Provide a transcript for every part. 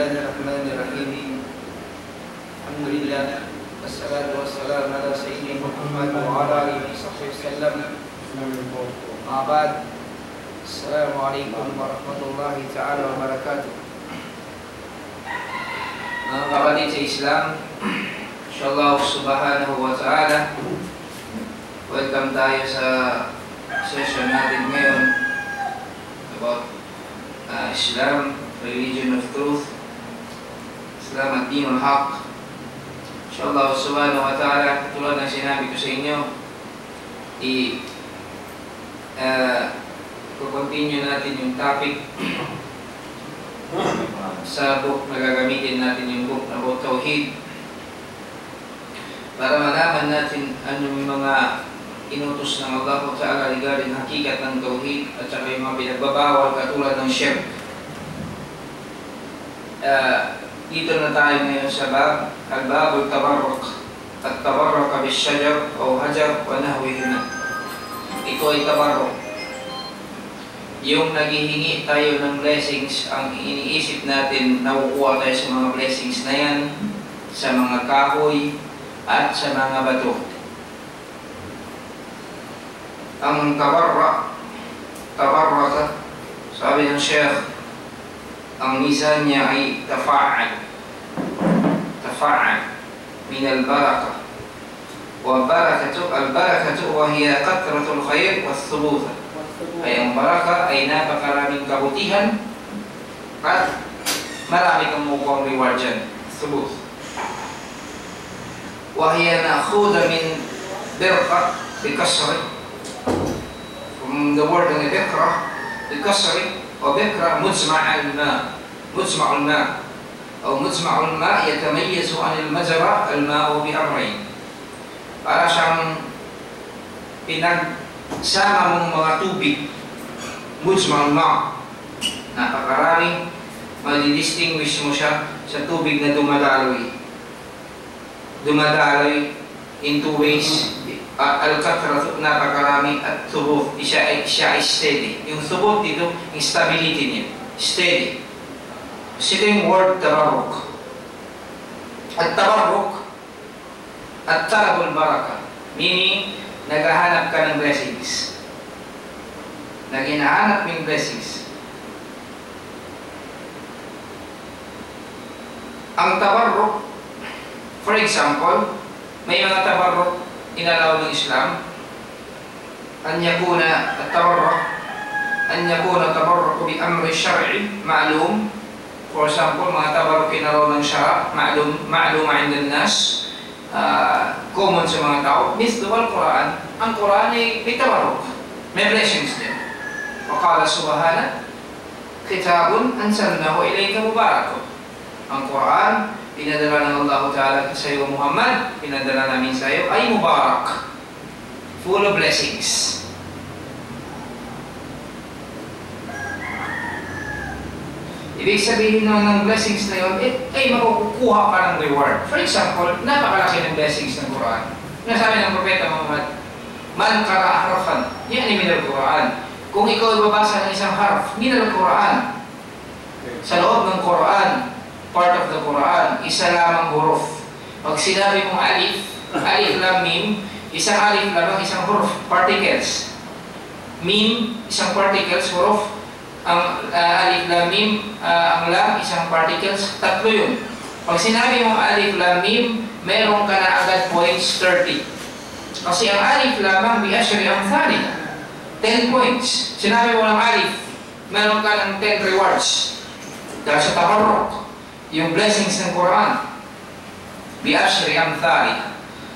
Bismillahirrahmanirrahim. Alhamdulillah. Wassalatu wassalamu ala sayyidina Muhammad wa ala alihi wasallam. Ma'abad. Assalamualaikum warahmatullahi ta'ala wabarakatuh. Mga kapatid sa Islam, insyaAllah subhanahu wa ta'ala, welcome tayo sa session natin ngayon about Islam, religion of truth, Islam at Dinul Haq. Inshallah subhanahu wa ta'ala, tulad ng sinabi ko sa inyo, i-continue natin yung topic sa book na gagamitin natin, yung book na about Tawheed, para malaman natin ano yung mga inutos ng Allah Ta'ala regarding hakikat ng Tawheed at saka yung mga pinagbabawal katulad ng shirk. Dito na tayo ngayon sa al-babul tabarruk at tabarruka bis-shajar o hajar wa nahwihima. Ito ay tabarruk, yung naghihingi tayo ng blessings. Ang iniisip natin, nakukuha tayo sa mga blessings na yan sa mga kahoy at sa mga bato. Ang tabarraka, sabi ng Sheikh, ang mizan niya ay tafa'al min al-baraka. Al-barakatu wa hiya qatratul khair wa thubuth. Ay ang baraka ay napakaraming kabutihan at marami kang mukhang reward dyan. Thubuth. Wa hiya na'khudha min birqa bikasri. From the word ng birqa bikasri, وبكرة مجمع الماء أو مجمع الماء يتميز عن المجرى الماء بأمرين. Para siyang pinagsama mong mga tubig, mujma' al-ma', napakarami, madidistinguish mo siya sa tubig na dumadaloy in two ways. Al-kathrat, napakarami, at thubuth, siya ay steady. Yung thubuth dito, yung stability niya, steady. Ito yung word tabarruk. At tabarruk at talabul baraka, meaning naghahanap ka ng blessings, naghinahanap ng blessings. Ang tabarruk, for example, may mga tabarruk inalaw ng Islam, an yakuna tabarruk bi amri syar'i ma'lum. For example, mga tabarruk inalaw ng syara' ma'lum 'inda an-nas, common sa mga tao. Misal al-Quran, ang Quran ay may tabarruk, may blessings din. Wa qala subhanahu, kitabun anzalnahu ilayka mubarakun. Ang Quran, pinadala ng Allah Ta'ala sa iyo Muhammad, pinadala namin sa iyo, ay mubarak, full of blessings. Ibig sabihin naman ng blessings na yun, ay makukuha ka ng reward. For example, napakalaki ng blessings ng Quran. Nasabi ng Propeta Muhammad, man qara'a harfan, yan ay minal Quran. Kung ikaw ay babasa ng isang harf, minal Quran, sa loob ng Quran, part of the Quran, isa lamang huruf. Pag sinabi mong alif lam mim, isang alif lamang, isang huruf, particles. Mim, isang particles, huruf. Ang alif lam mim, ang lam, isang particles, tatlo yun. Pag sinabi mong alif lam mim, meron ka na agad points 30. Kasi ang alif lamang bi ashri amthali, 10 points. Sinabi mo ng alif, meron ka ng 10 rewards. Dahil sa tabarruk, yung blessings ng Quran, bi ashri amthali,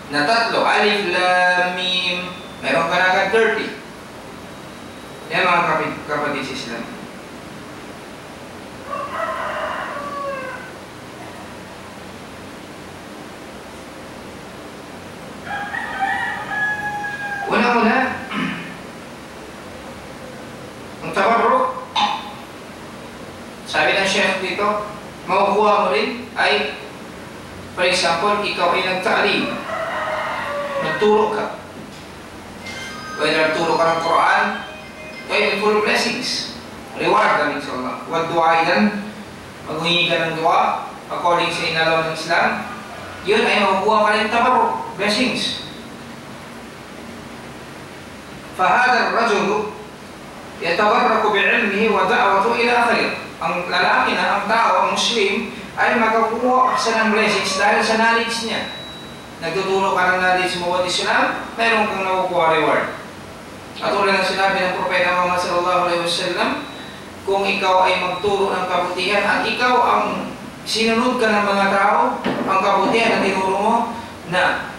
na tatlo, alif lam mim, meron ka na agad 30. Yan mga kapatid sa Islam. Una-una, ang tabarruk, sabi ng Sheikh dito, makukuha mo rin ay, for example, ikaw ay nagtaalim, nagturo ka, whether nagturo ka ng Quran, ay full blessings, reward namin sa Allah. Wad du'a idan maghingi ka ng dua, according sa inalaw ng Islam, yun ay makukuha ka rin tabarruk, blessings. فهذا الرجل يتبرك بعلمه ودعوته إلى آخره. Ang lalaki na, ang tao, ang Muslim, ay magkukuha sa ng blessings dahil sa knowledge niya. Nagtuturo ka ng knowledge mo at Islam, meron kang nakukuha reward. At tulad ng sinabi ng Propeta Muhammad sallallahu alaihi wasallam, kung ikaw ay magturo ng kabutihan at ikaw ang sinunod ka ng mga tao, ang kabutihan na tinuro mo, na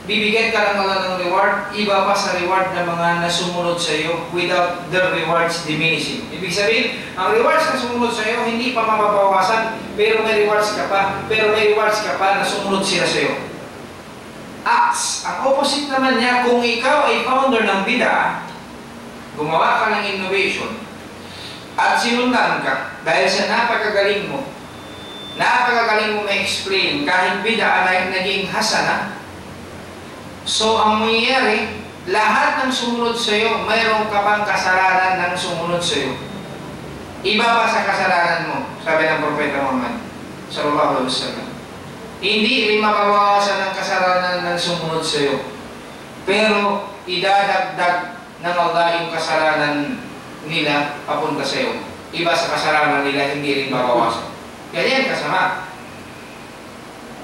bibigyan ka lang ng reward, iba pa sa reward ng mga nasumunod sa iyo without the rewards diminishing. Ibig sabihin, ang rewards na sumunod sa iyo hindi pa mababawasan, pero may rewards ka pa na sumunod sila sa iyo. Acts, ang opposite naman niya, kung ikaw ay founder ng bid'ah, gumawa ka ng innovation, at sinundan ka dahil sa napakagaling mo ma-explain kahit bid'ah na naging hasana. So, ang mangyayari, lahat ng sumunod sa iyo, mayroong ka pang kasalanan ng sumunod sa iyo. Iba pa sa kasalanan mo, sabi ng Propeta Muhammad sallallahu alaihi wasallam. Hindi rin mabawasan ng kasalanan ng sumunod sa iyo. Pero, idadagdag ng Allah yung kasalanan nila papunta sa iyo. Iba sa kasalanan nila, hindi rin mabawasan. Ganyan kasama.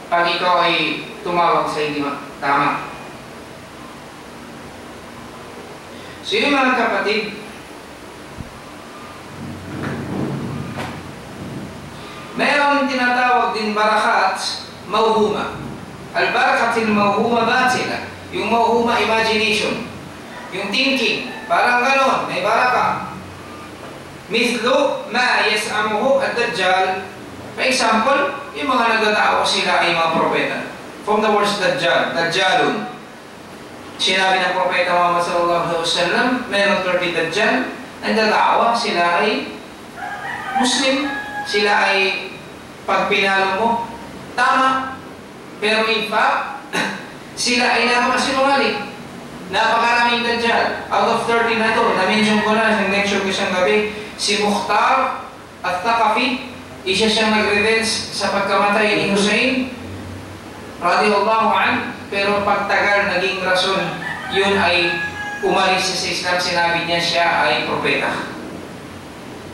Pag ikaw ay tumawag sa hindi tama. So yun mga kapatid, mayroong tinatawag din barakat mauhuma. Al-barakatil mauhuma batila. Yung mauhuma, imagination. Yung thinking, parang ganon, may baraka. Mithlu ma yas'amuhu ad-dajjal. For example, yung mga nagdatawa sila ay mga propeta. From the words dajjal, dajjalun. Sinabi ng Propeta Muhammad sallallahu alaihi wasallam, meron 30 dajjal, nagdatawa, sila ay Muslim, sila ay pag pinalo mo, tama. Pero in fact, sila ay napakasinungaling. Napakaraming dajjal. Out of 30 na ito, na-mention ko na sa lecture ko isang gabi, si Mukhtar al-Thaqafi, isa siyang nag-revenge sa pagkamatay ni Hussein radiyallahu anhu. Pero pagtagal naging rason, yun ay umalis sa Islam, sinabi niya siya ay propeta.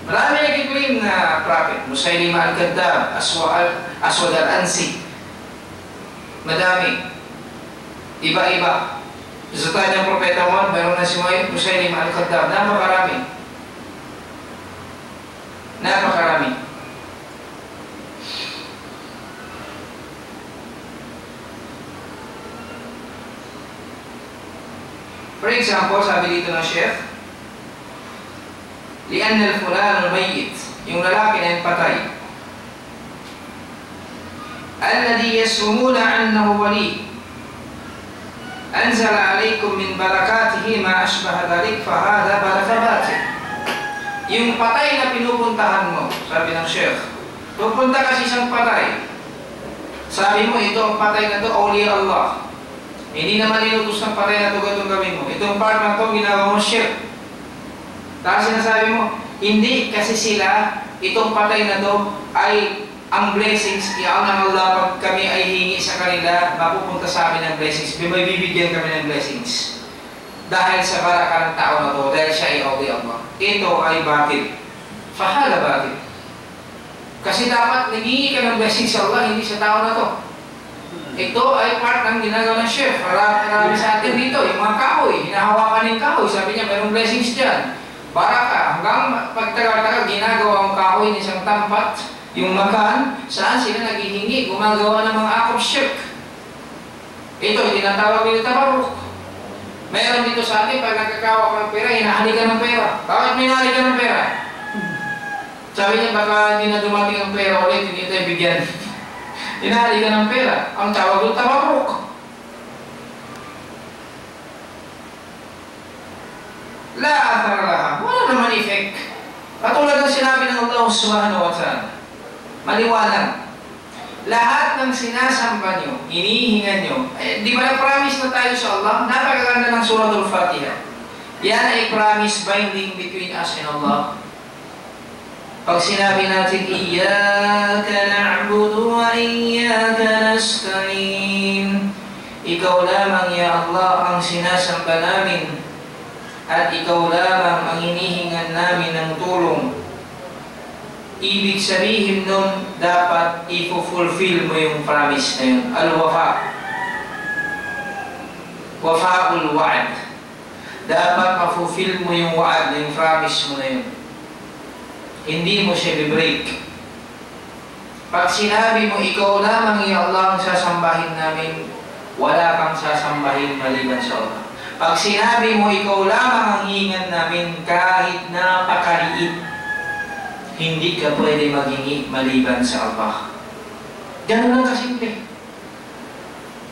Marami nag-claim na prophet. Musaylimah al-Kadhdhab, Aswad al-Ansi. Madami. Iba-iba. Sa tayo ng propeta mo, mayroon na si Musaylimah al-Kadhdhab. Napakarami. Napakarami. For example, sabi dito ng Sheikh, لأن الفلان الميت, yung lalaki na yung patay, الذي يسرمون أنه ولي أنزل عليكم من بركاته ما أشبه ذلك فهذا بركة باطل. Yung patay na pinupuntahan mo, sabi ng Sheikh, pupunta kasi isang patay, sabi mo ito ang patay na ito, awliya Allah. Hindi naman inutos ng patay na ito itong gawin mo. Itong part na ito, ginawa mo shirk. Tapos sinasabi mo, hindi kasi sila, itong patay na ito ay ang blessings, iyan ng Allah pag kami ay hingi sa kanila, mapupunta sa amin ng blessings. May bibigyan kami ng blessings. Dahil sa baraka ng tao na ito, dahil siya ay awliya Allah. Ito ay batil. Fahala batil. Kasi dapat naghingi ka ng blessings sa Allah, hindi sa tao na ito. Ito ay part ng ginagawa ng Chef. Marami sa atin dito, yung mga kahoy, hinahawakan ng kahoy. Sabi niya, mayroong blessings dyan. Baraka, hanggang pagtagal-tagal, ginagawa ang kahoy ng isang tampat, yung makan, saan sila naghihingi, gumagawa ng mga act of shirk. Ito, tinatawag nila tabarruk. Mayroon dito sa atin, pag nagkakawak ng pera, hinahali ka ng pera. Bakit may hinahali ka ng pera? Sabi niya, baka hindi na dumating ang pera ulit, hindi tayo bigyan. Hinahali ka ng pera. Ang tawag doon, tabarruk. La athara laha. Wala naman effect. Katulad ng sinabi ng Allah subhanahu wa ta'ala. Maliwanag. Lahat ng sinasamba nyo, hinihingan nyo, di ba na-promise na tayo sa Allah? Napakaganda ng Suratul Fatiha. Yan ay promise binding between us and Allah. Pag sinabi natin, Iyyaka na'budu wa iyyaka nasta'in, ikaw lamang ya Allah ang sinasamba namin at ikaw lamang ang hinihingan namin ng tulong. Ibig sabihin nun, dapat i-fulfill mo yung promise na yun. Al-wafa. Wafa'ul wa'ad. Dapat ma-fulfill mo yung wa'ad na yung promise mo na yun. Hindi mo siya i-break. Pag sinabi mo, ikaw lamang ya Allah ang sasambahin namin, wala kang sasambahin maliban sa Allah. Pag sinabi mo, ikaw lamang ang hihingan namin kahit napakaliit, hindi ka pwede maghingi maliban sa Allah. Ganun lang kasimple.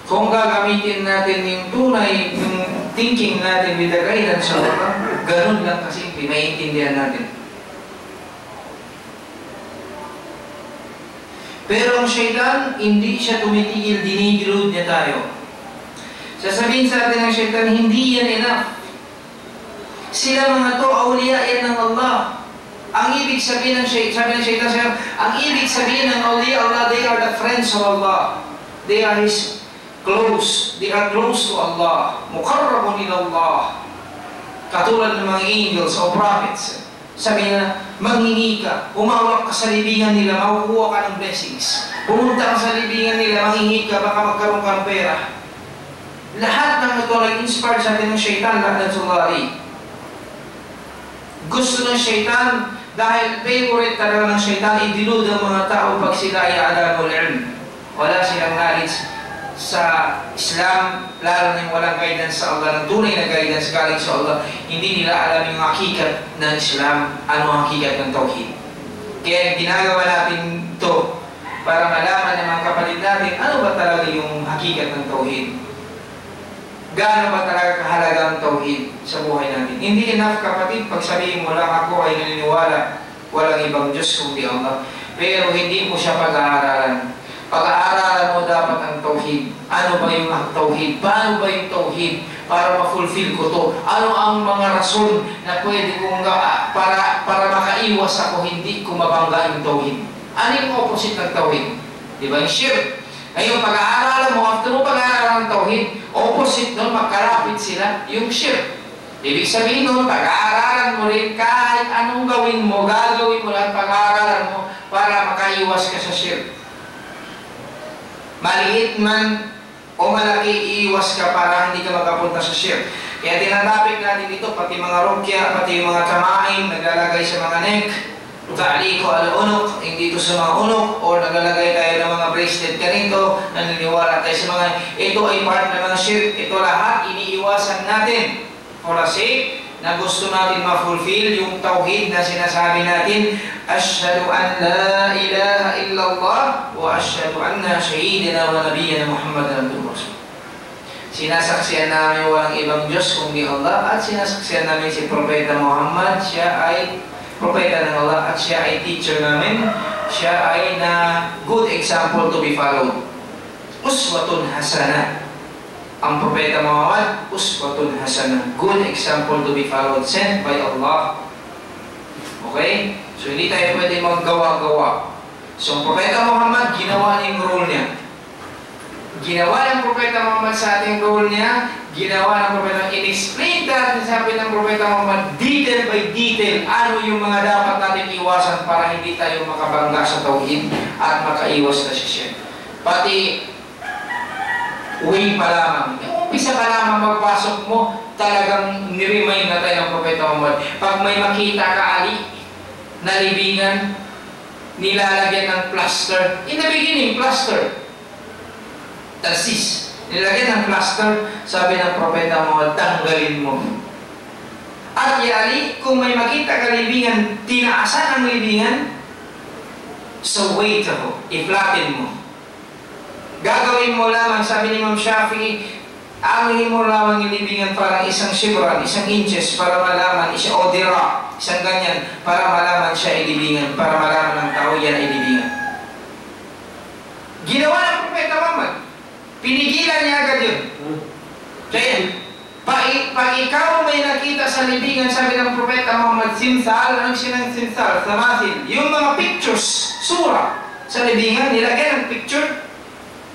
Kung gagamitin natin yung tunay, yung thinking natin with the guidance sa Allah, ganun lang kasimple, maiintindihan natin. Pero ang syaitan, hindi siya tumitigil, dinigilod niya tayo. Sasabihin sa atin ng syaitan, hindi yan enough. Sila mga to, awliya yan ng Allah. Ang ibig sabihin ng syaitan, sabi ng syaitan, ang ibig sabihin ng awliya Allah, they are the friends of Allah. They are His close. They are close to Allah. Mukarrabun ila Allah. Katulad ng mga angels o prophets. Sabi na, manghingi ka, umawak ka sa libingan nila, makukuha ka ng blessings. Pumunta ka sa libingan nila, manghingi ka, baka magkaroon ka ng pera. Lahat ng ito nag-inspire sa atin ng syaitan, la'natullahi. Gusto ng syaitan, dahil favorite talaga ng syaitan, idilud ang mga tao pag sila ay alamul ilm. Wala silang knowledge sa Islam, lalo na yung walang guidance sa Allah, ng tunay na guidance galing sa Allah, hindi nila alam yung hakikat ng Islam, ano ang hakikat ng Tauhid. Kaya ginagawa natin ito para malaman ng mga kapatid natin, ano ba talaga yung hakikat ng Tauhid? Gaano ba talaga kahalaga ang Tauhid sa buhay natin? Hindi enough kapatid, pag sabihin mo lang ako ay naniniwala, walang ibang Diyos kundi Allah, pero hindi mo siya pag-aaralan. Pag-aaralan mo dapat ang Tauhid. Ano ba yung Tauhid? Paano ba yung Tauhid? Para ma-fulfill ko to. Ano ang mga rason na pwede kong para makaiwas ako hindi ko mabangga yung Tauhid? Ano yung opposite ng Tauhid? Di ba yung shirk? Ngayon, pag-aaralan mo, after mo pag-aaralan ng Tauhid, opposite nun, magkarapit sila, yung shirk. Ibig sabihin nun, pag-aaralan mo rin, kahit anong gawin mo, gagawin mo lang pag-aaralan mo para makaiwas ka sa shirk. Maliit man o malaki, iiwas ka para hindi ka makapunta sa shirk. Kaya tinatapik natin ito, pati mga rukya, pati yung mga kamain, naglalagay sa mga neck, ta'liko al-unok, hindi ito sa mga unok, o naglalagay tayo ng mga bracelet ka rito, naniniwala tayo sa mga, ito ay part ng mga shirk. Ito lahat, iniiwasan natin for the sake na gusto natin ma-fulfill yung tauhid na sinasabi natin, Ashhadu an la ilaha illallah wa ashhadu anna sayyidina wa nabiyyana Muhammadan abduhu wa rasuluh. Sinasaksihan namin walang ibang Diyos kundi Allah, at sinasaksihan namin si Propeta Muhammad, siya ay propeta ng Allah, at siya ay teacher namin, siya ay na good example to be followed. Uswatun hasanah. Ang Propeta Muhammad, uswatun hasanah, good example to be followed, sent by Allah. Okay? So hindi tayo pwede maggawa-gawa. So ang Propeta Muhammad, ginawa niya yung role niya. Ginawa ng Propeta Muhammad sa ating role niya, ginawa ng Propeta, in-explain natin sabi ng Propeta Muhammad, detail by detail, ano yung mga dapat natin iwasan para hindi tayo makabangga sa tauhid at makaiwas na siya. Pati way pa lamang. Yung umpisa pa lamang magpasok mo, talagang niremind na tayo ng Propeta Muhammad. Pag may makita ka ali na libingan, nilalagyan ng plaster. In the beginning, plaster. Tasis. Nilagyan ng plaster, sabi ng Propeta Muhammad, tanggalin mo. At yali, kung may makita ka libingan, tinaasan ang libingan, so wait ako, i-flatten mo. Gagawin mo lamang, sabi ni Imam Shafi'i, angin mo lamang yung libingan parang isang shibran, isang inches, para malaman, isang odira, isang ganyan, para malaman siya ay libingan, para malaman ng tao yan ay libingan. Ginawa ng Propeta Muhammad. Pinigilan niya agad yun. Kaya, Pag ikaw may nakita sa libingan, sabi ng Propeta Muhammad, simsal, anong sinang simsal? Tamathil. Yung mga pictures, sura, sa libingan, nilagyan ng picture.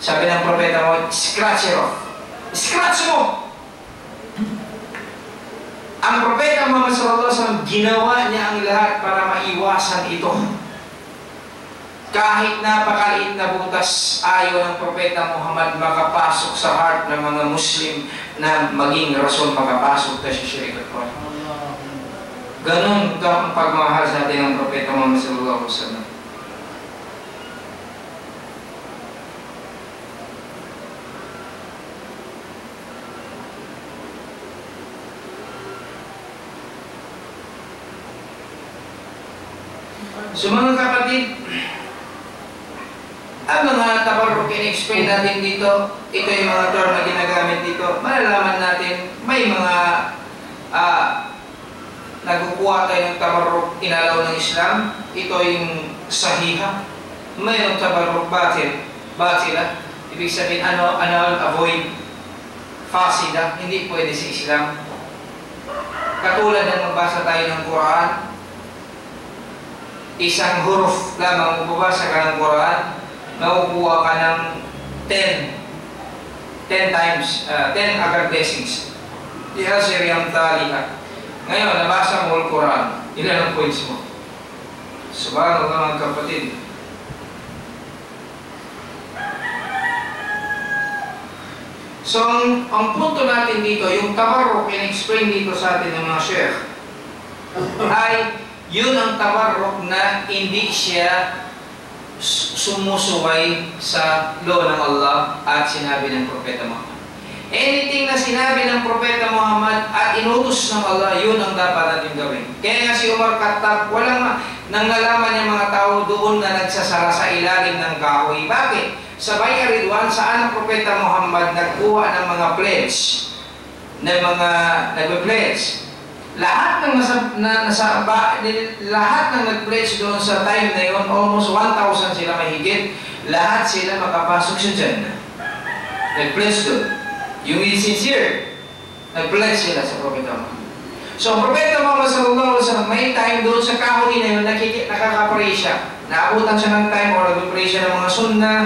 Sabi ng Propeta Muhammad, scratch it off. Scratch mo! Ang Propeta Muhammad sallallahu alaihi wasallam, ginawa niya ang lahat para maiwasan ito. Kahit napakaliit na butas, ayaw ng Propeta Muhammad makapasok sa heart ng mga Muslim na maging rason makapasok na si Shirkat Quran. Ganon ang pagmahal sa atin ng Propeta Muhammad sallallahu alaihi wasallam. So mga kapatid, ang mga tabarruk in-explain natin dito, ito yung mga term na ginagamit dito, malalaman natin may mga nagkukuha tayo ng tabarruk inalaw ng Islam. Ito yung sahiha. Mayroong tabarruk batila. Ibig sabihin, avoid fasida, hindi pwede sa Islam. Katulad ng magbasa tayo ng Quran, isang huruf lamang magbabasa ka ng Quran, makukuha ka ng 10 times, 10 agad blessings. Ihasir yung taliha. Ngayon, nabasa mo ang Quran, ilan ang points mo? Subhanallah mga kapatid. So, ang punto natin dito, yung tabarruk, in-explain dito sa atin ng mga sheikh, ay yun ang tabarruk na hindi siya sumusuway sa law ng Allah at sinabi ng Propeta Muhammad. Anything na sinabi ng Propeta Muhammad at inutos ng Allah, yun ang dapat natin gawin. Kaya nga si Umar Khattab, walang nangalaman yung mga tao doon na nagsasara sa ilalim ng kahoy. Bakit? Sa Bay'a Ridwan, saan ang Propeta Muhammad nagkuha ng mga pledge, ng mga nagpe-pledge. Lahat ng lahat ng nag-pledge doon sa time na yun, almost 1,000 sila mahigit, lahat sila makapasok sa Jannah. Nag-pledge doon. Yung sincere, nag-pledge sila sa Propeta Muhammad. So, ang Propeta Muhammad sallallahu alaihi wasallam, may time doon sa kahoy na yun, nakaka-pray siya. Naabutan siya ng time or nag-pray siya ng mga sunnah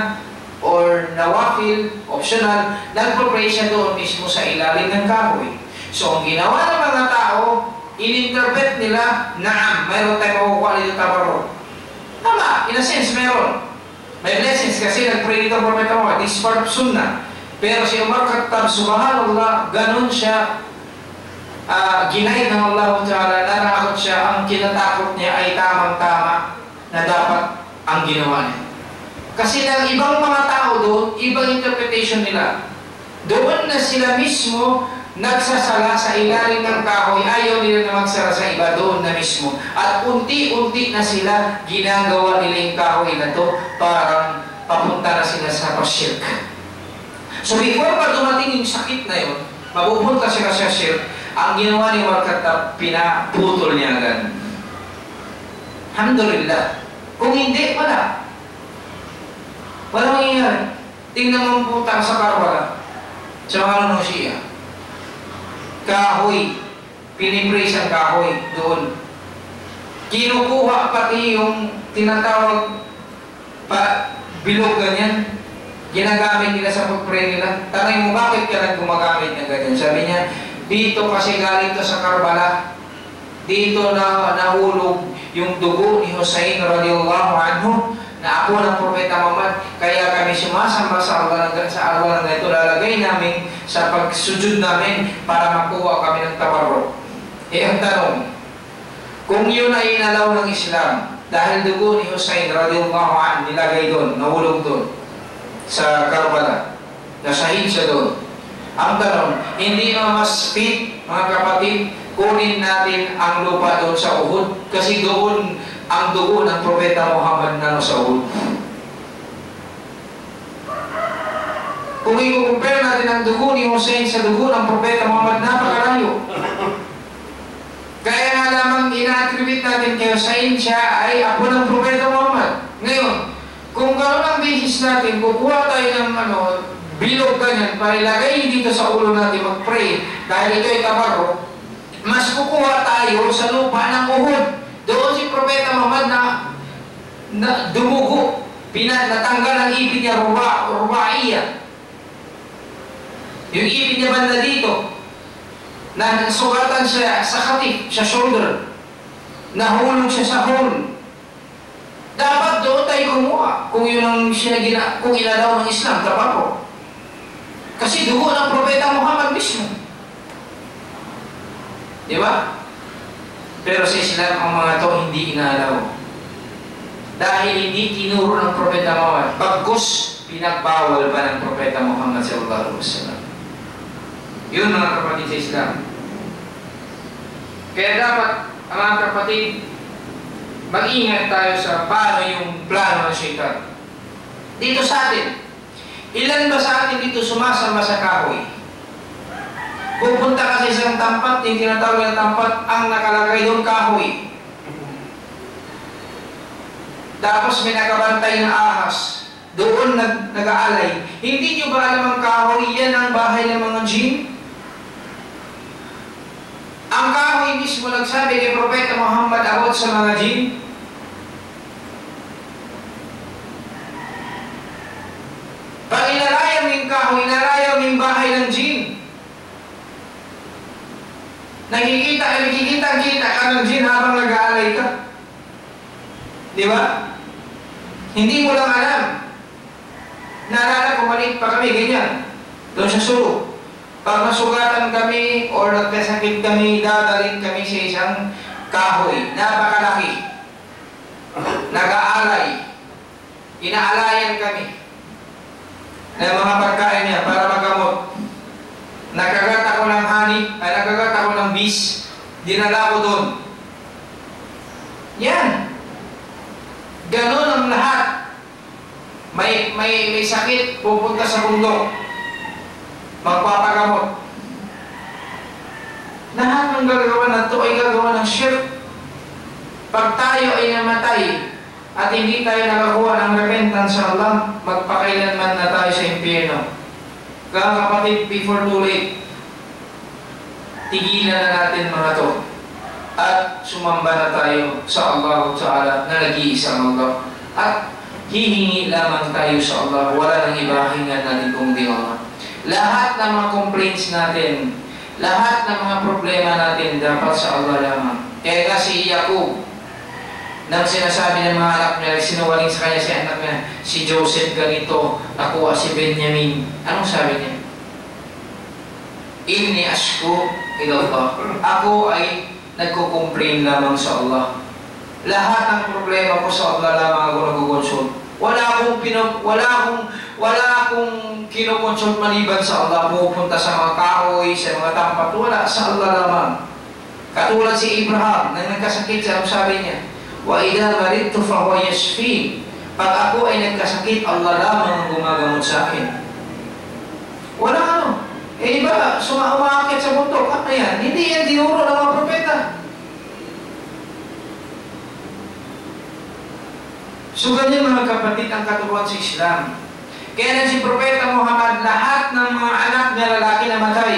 or nawafil, optional, nag-pray siya doon mismo sa ilalim ng kahoy. So, ang ginawa ng mga tao, in-interpret nila, naam, mayroon tayong makukuha nito tabarruk. Tama, in a sense, mayroon. May blessings kasi nag-pray dito ang Propeta Muhammad, this is part of sunnah. Pero si Umar Khattab, subhanallah, ganun siya, ginaid ng Allah Ta'ala, natakot siya, ang kinatakot niya ay tamang-tama na dapat ang ginawa niya. Kasi ng ibang mga tao doon, ibang interpretation nila. Doon na sila mismo nagsasala sa ilalim ng kahoy, ayaw nila na magsara sa iba doon na mismo. At unti-unti na sila ginagawa nila yung kahoy na to, parang papunta na sila sa pasyirk. So before pa dumating yung sakit na yun, mapupunta sila sa shirk, ang ginawa ni Umar Khattab, pinaputol niya agad. Alhamdulillah. Kung hindi, wala. Walang mangyayari. Tingnan mo ang puta sa Karbala, sa mga Shia. Kahoy, pinipraise ang kahoy doon. Kinukuha pati yung tinatawag bilog ganyan, ginagamit nila sa pag-pray nila. Tanay mo, bakit ka nang gumagamit ng ganyan? Sabi niya, dito kasi galing to sa Karbala, dito na nahulog yung dugo ni Hussein radiyallahu anhu, na ako ng Propeta Muhammad, kaya kami sumasamba sa Allah na ito, lalagay namin sa pagsujud namin para makuha kami ng tabarruk. Ang tanong, kung yun ay inalaw ng Islam, dahil dugo ni Hussein radiyallahu anhu nilagay doon, nahulog doon sa Karbala, nasahid siya doon. Ang tanong, hindi na mas fit, mga kapatid, kunin natin ang lupa doon sa Uhud, kasi doon ang dugo ng Propeta Muhammad na sa Uhud. Kung i-compare natin ang dugo ni Hussein sa dugo ng Propeta Muhammad, napakalayo. Kaya nga lamang ina-attribute natin kay Hussein, siya ay apo ng Propeta Muhammad. Ngayon, kung gano'n ang basis natin, kukuha tayo ng bilog ganyan, para ilagay dito sa ulo natin mag-pray, dahil ito ay tabarok, mas kukuha tayo sa lupa ng Uhud. Doon si Propeta Muhammad na dumugo, natanggal ang ipin niya, rubaiya. Yung ipin niya banda dito, na sugatan siya sa katif, sa shoulder, nahulog siya sa hole. Dapat doon tayo kumuha kung yun ang kung ilalaw ng Islam, tabako. Kasi dugo ng Propeta Muhammad mismo. Di ba? Pero sa Islam, ang mga to hindi inalaw. Dahil hindi tinuro ng Propeta Muhammad. Bagkus, pinagbawal pa ng Propeta Muhammad sallallahu alaihi wasallam. Yun mga kapatid sa Islam. Kaya dapat, ang mga kapatid, mag-ingat tayo sa paano yung plano ng Shaitan. Dito sa atin, ilan ba sa atin dito sumasama sa kahoy? Pupunta ka sa isang tampat, yung tinatawag na tampat, ang nakalagay doon kahoy. Tapos may nakabantay na ahas. Doon nag-aalay. Hindi nyo ba alam ang kahoy? Yan ang bahay ng mga jinn. Ang kahoy mismo nagsabi kay Propeta Muhammad about sa mga jinn. Pag inalayaw mo yung kahoy, inalayaw mo yung bahay ng jinn. Nakikita ka ng jinn habang nag-aalay ka. Di ba? Hindi mo lang alam. Naalala ko, maliit pa kami, ganyan. Doon sa sulok. Pag nasugatan kami or nagkasakit kami, dadalhin kami sa isang kahoy. Napakalaki. Nag-aalay. Inaalayan kami ng mga pagkain niya para magamot. Nakagat ako ng honey, nakagat ako ng bees, dinala ko doon. Yan. Ganon ang lahat. May sakit, pupunta sa bundok. Magpapagamot. Lahat ng gagawa na ito ay gagawa ng shirk. Pag tayo ay namatay at hindi tayo nakakuha ng repentance sa Allah, magpakailanman na tayo sa impyerno. Kaya kapatid, before too late, tigilan na natin mga to at sumamba na tayo sa Allah Ta'ala na nag-iisang Allah at hihingi lamang tayo sa Allah. Wala nang iba hingan natin kung di Allah. Lahat ng mga complaints natin, lahat ng mga problema natin dapat sa Allah lamang. Kaya nga si Jacob, nang sinasabi ng mga anak niya, sinuwaling sa kanya si anak niya, si Joseph ganito, nakuha si Benjamin. Anong sabi niya? Inni ashku ilallah. Ako ay nagko-complain lamang sa Allah. Lahat ng problema ko sa Allah lamang ako nagko-consult. Wala akong kinukonsult maliban sa Allah. Pupunta sa mga kahoy, sa mga tampat. Wala, sa Allah lamang. Katulad si Abraham, na nagkasakit siya, sabi niya, wa idha maridtu fa huwa yashfi. Pag ako ay nagkasakit, Allah lamang ang gumagamot sa akin. Wala ano. Eh iba, umaakit sa bundok. Ano yan? Hindi yan dinuro ng mga propeta. So ganyan mga kapatid ang katuruan sa Islam. Kaya na si Propeta Muhammad, lahat ng mga anak niya lalaki na matay.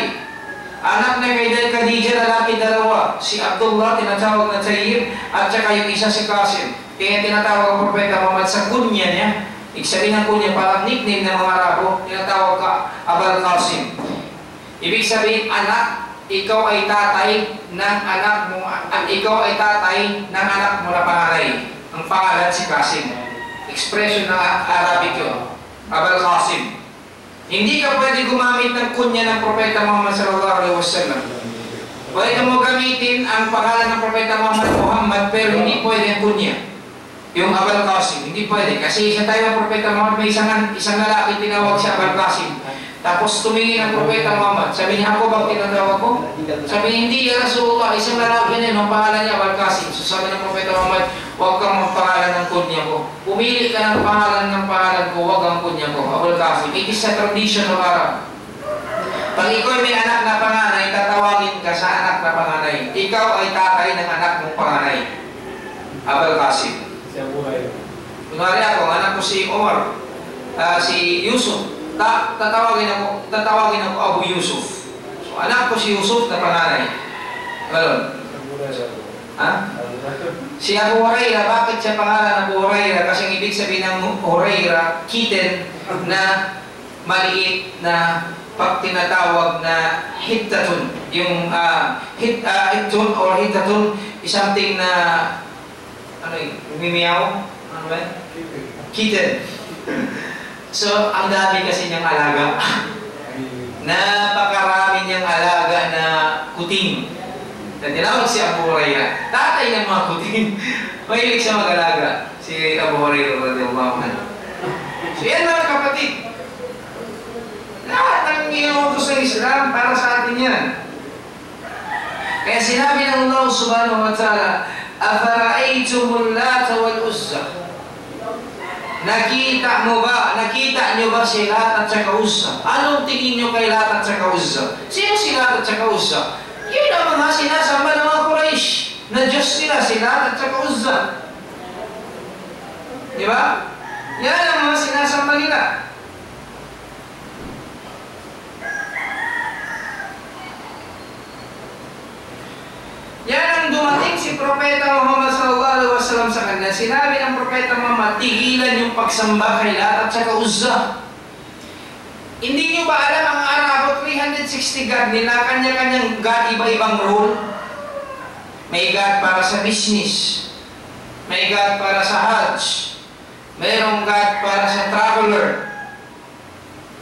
Anak na kay Khadija, lalaki dalawa. Si Abdullah, tinatawag na Tayyib, at saka yung isa si Qasim. Kaya tinatawag ang Propeta Muhammad sa kunya niya. Iksabi ng kunya, parang nickname ng mga Arabo, tinatawag ka Abul Qasim. Ibig sabihin, anak, ikaw ay tatay ng anak mo, at ikaw ay tatay ng anak mo na panganay. Ang pangalan si Qasim. Expression ng Arabic yun. Abul Qasim. Hindi ka pwede gumamit ng kunya ng Propeta Muhammad sallallahu alaihi wasallam. Pwede mo gamitin ang pangalan ng Propeta Muhammad, pero hindi pwede ang kunya. Yung Abul Qasim, hindi pwede. Kasi isa tayo ng Propeta Muhammad, may isang lalaki tinawag si Abul Qasim. Tapos tumingin ang Propeta Muhammad. Sabi niya, ako bang tinatawag ko? Sabi niya, hindi, ya Rasulullah, isang lalaki niya, ang pangalan niya Abul Qasim. So sabi ng Propeta Muhammad, huwag kang magpangalan ng kunya ko. Pumili ka ng pangalan ko, huwag ang kunya ko. Abul Qasim. It is a tradition of Arab. Pag ikaw may anak na panganay, tatawagin ka sa anak na panganay. Ikaw ay tatay ng anak mong panganay. Abul Qasim. Kunwari ako, anak ko si Omar, si Yusuf. tatawagin ako Abu Yusuf. So, anak ko si Yusuf na panganay. Ganon. Ha? Si Abu Hurairah, bakit siya pangalan Abu Hurairah? Kasi ang ibig sabihin ng Hurairah, kitten na maliit na pag tinatawag na hittatun. Yung hittun or hittatun is something na ano yung mimiyaw? Ano ba? Kitten. So, ang dami kasi niyang alaga. Napakarami niyang alaga na kuting. Na tinawag si Abu Hurairah, tatay ng mga kuting. Mahilig siya mag-alaga. Si Abu Hurairah radhiyallahu anhu. So yan mga kapatid. Lahat ng inuutos ng Islam para sa atin yan. Kaya sinabi ng Allah subhanahu wa ta'ala, "Afara'aytumul Lata wal Uzza?" Nakita nyo ba si Lat at saka Uzza? Anong tingin nyo kay Lat at saka Uzza? Sino si Lat at saka Uzza? Yun ang mga sinasamba ng mga Quraysh na Diyos nila, si Lat at saka Uzza. Di ba? Yan ang mga sinasamba nila. Yan ang dumating si Propeta Muhammad sallallahu alaihi wasallam sa kanya. Sinabi ng Propeta Muhammad, tigilan yung pagsamba kay Lat at saka Uzza. Hindi nyo ba alam ang Arabo, 360 God nila, kanya-kanyang God, iba-ibang role? May God para sa business, may God para sa Hajj, mayroong God para sa traveler.